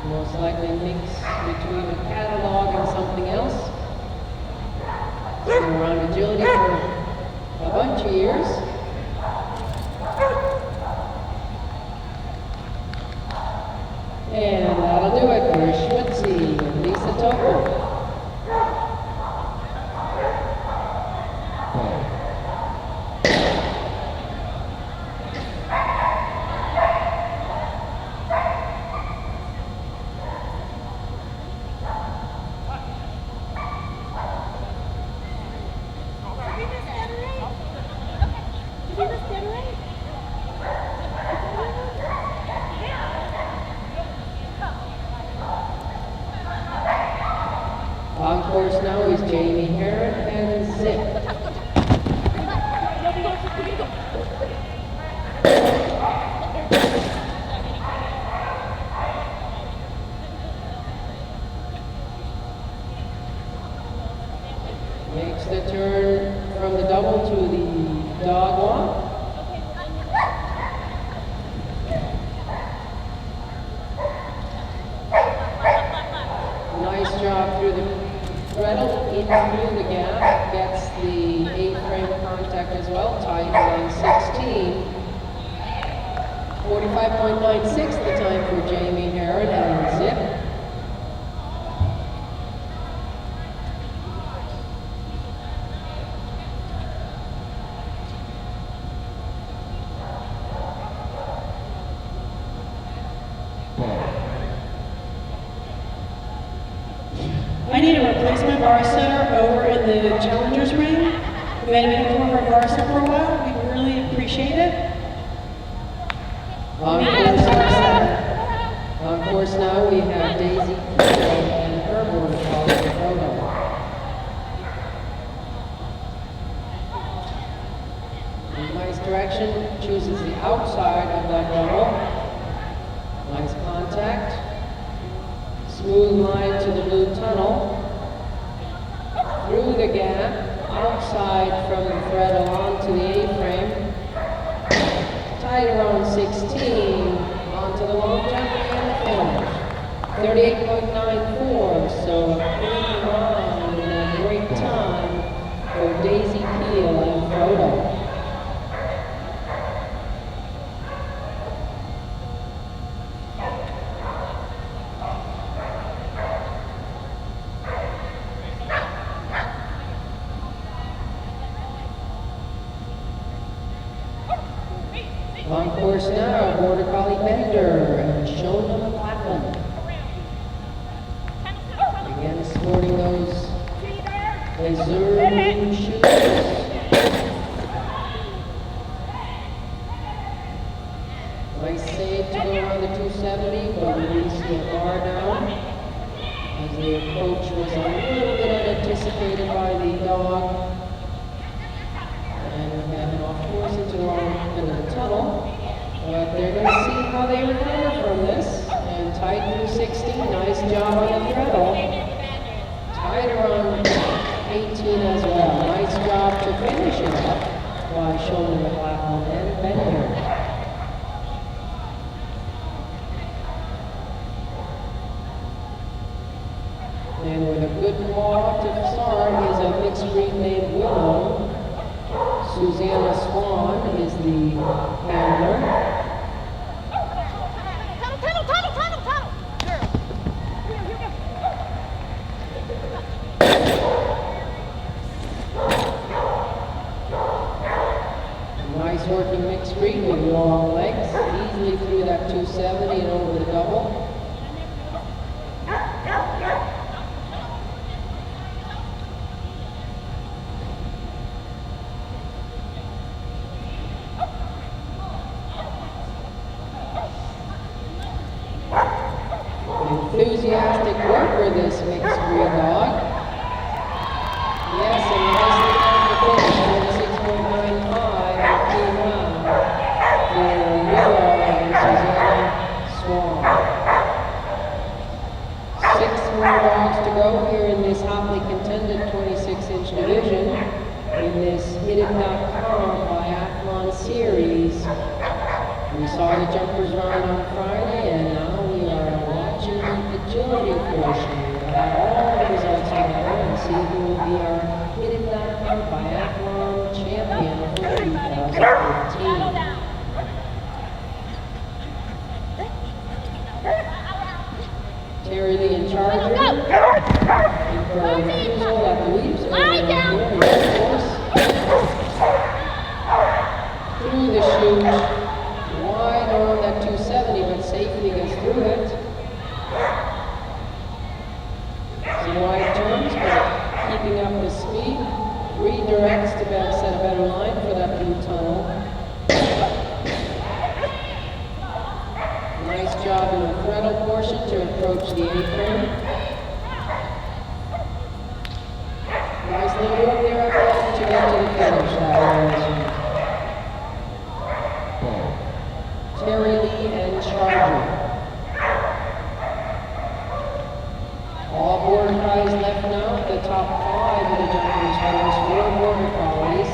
Most likely a mix between a catalog and something else. He's been around agility for a bunch of years. And that'll do it for Schmutzy and Lisa Topper. On course now is Jamie Herron and Zip. Makes the turn from the double to the dog walk. Nice job through the Gretel, in through the gap, gets the A-frame contact as well, tight on 16. 45.96 the time for Jamie Herron and Zip. I need a replacement bar setter over in the challengers ring. We've had a former bar setter for a while. We really appreciate it. On course now we have Daisy and her border collie photo. Nice direction, chooses the outside of that double. Nice contact. Smooth line to the blue tunnel. Through the gap, outside from the thread along to the A-frame. Tight around 16, onto the long jump and the finish. 38.94, so a clean run and a great time for Daisy Peel and Frodo. On course now, Border Collie Bender and Shona McLachlan. Again, sporting those azure blue shoes. Nice save to go around the 270, but release the bar down as the approach was a little bit unanticipated by the dog. And heading off course into the wrong end of the tunnel. But they're going to see how they recover from this. And tight through 60. Nice job on the treadle. Tight around 18 as well. Nice job to finish it up by Shona McLachlan and Bender. And with a good ball to start is a mixed breed named Willow. Susanna Swan is the handler. Nice working mixed breed with long legs, easily through that 270 and over the double. Enthusiastic worker, this mixed breed dog. Yes, and nicely down the finish, 46.95 and clean run for Willow and Susanna Swan. 6 more dogs to go here in this hotly contended 26-inch division in this Hidden.com Biathlon series. We saw the jumpers run on Friday, and now we are watching the agility portion. We'll have all the results together and see who will be our Hidden.com Biathlon champion for 2015. Terry Lee in charge. And for a refusal at the leaps, of course. Through the chute. Wide on that 270, but safely gets through it. Some wide turns, but keeping up the speed. Redirects to set a better line for that blue tunnel. Nice job in the throttle portion to approach the apron. guys left now. The top 5 of the jumpers first, 4 border collies.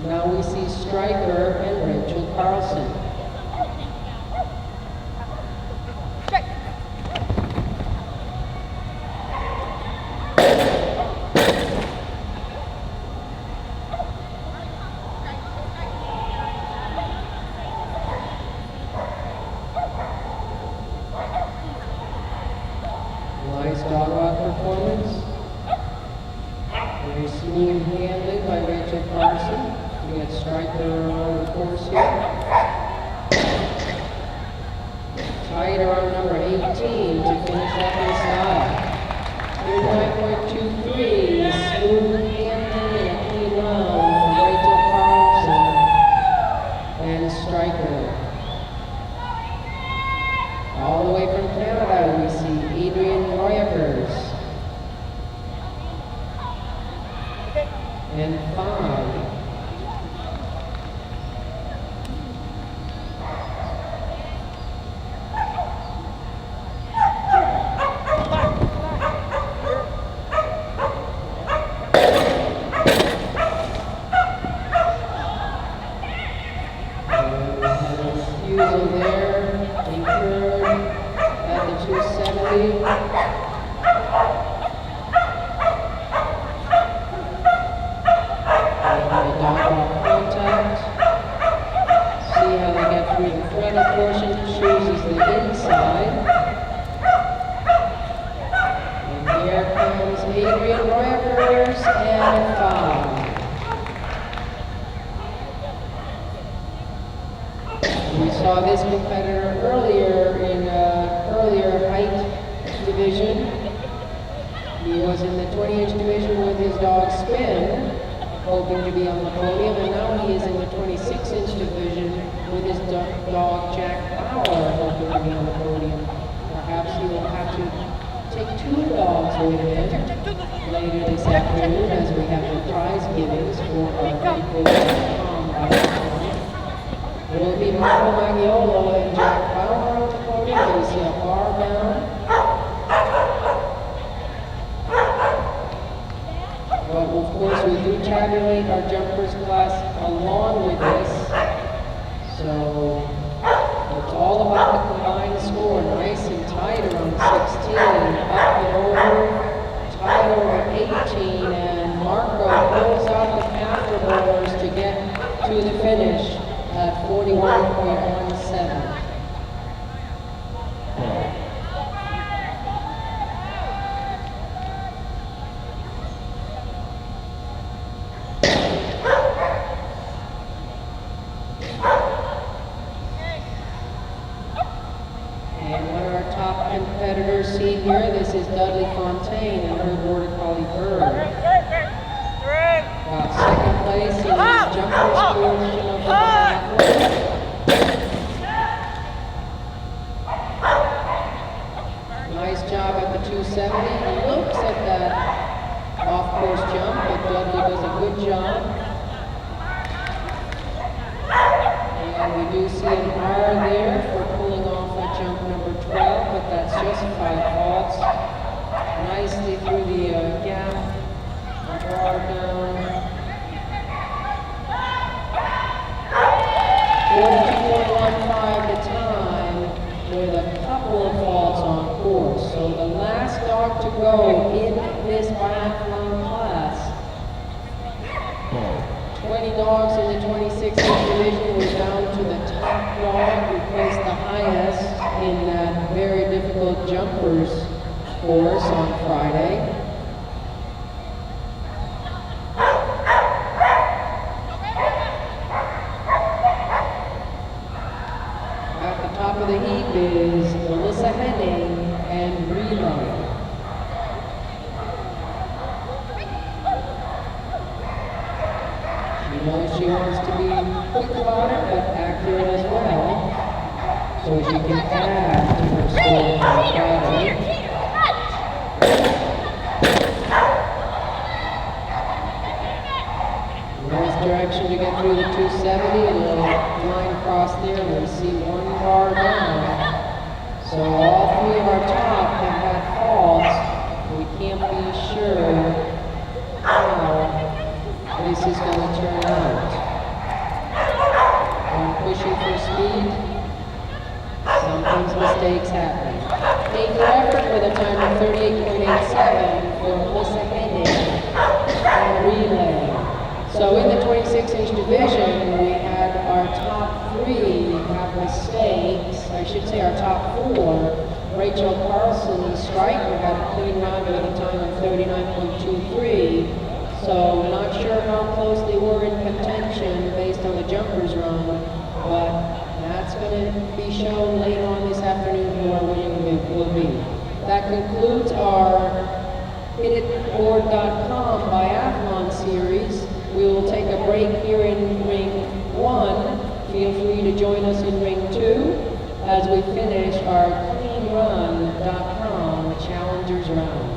Now we see Stryker and Rachel Carlson. Nice dog walk performance. Very smooth handling by Rachel Carson. We got Stryker on the course here. Tight around number 18 to finish up inside. 39.23, smooth handling and a clean round for Rachel Carlson and Stryker. All the way from Canada, we see Adrian Royakers. And 5. Refusal there, incurred at the 270. And the dog walk contact. See how they get through the throttle portion, chooses the inside. And here comes Adrian Royakers and 5. We saw this competitor earlier in earlier height division. He was in the 20-inch division with his dog Spin, hoping to be on the podium, and now he is in the 26-inch division with his dog Jack Bauer, hoping to be on the podium. Perhaps he will have to take 2 dogs with him later this afternoon as we have the prize givings for our Biathlon. It will be Marco Maggiolo and Jack Bauer on the podium. We see a bar down. But of course we do tabulate our jumpers class along with this. So it's all about the combined score. Nice and tight around 16. Up and over. Tight over 18. And Marco pulls out the afterburners to get to the finish at 41.17. And one of our top competitors seen here, this is Dudley Fontaine and her border collie Bird. Got second place in the jumpers portion of the biathlon. Nice job at the 270. He looks at that off-course jump, but Dudley does a good job. And we do see an R there for pulling off at jump number 12, but that's just 5 faults. Nicely through the gap. Bar down. 42.15 the time with a couple of faults on course. So the last dog to go in this biathlon class. 20 dogs in the 26th division. We're down to the top dog who placed the highest in that very difficult jumpers course on Friday. Top of the heap is Melissa Henning and Reba. She knows she wants to be quick about it, but accurate as well, so she can add to her score on Friday. Nice direction to get through the 270, and a line across there, and we see 1 bar down. So all 3 of our equal effort with a time of 38.87 for Melissa Hennig in relay. So in the 26-inch division, we had our top three have mistakes. I should say our top four. Rachel Carlson Stryker had a clean run with a time of 39.23. So not sure how close they were in contention based on the jumpers run, but that's going to be shown later on this afternoon who our winning will be. That concludes our hititboard.com biathlon series. We will take a break here in ring 1. Feel free to join us in ring 2 as we finish our cleanrun.com challengers round.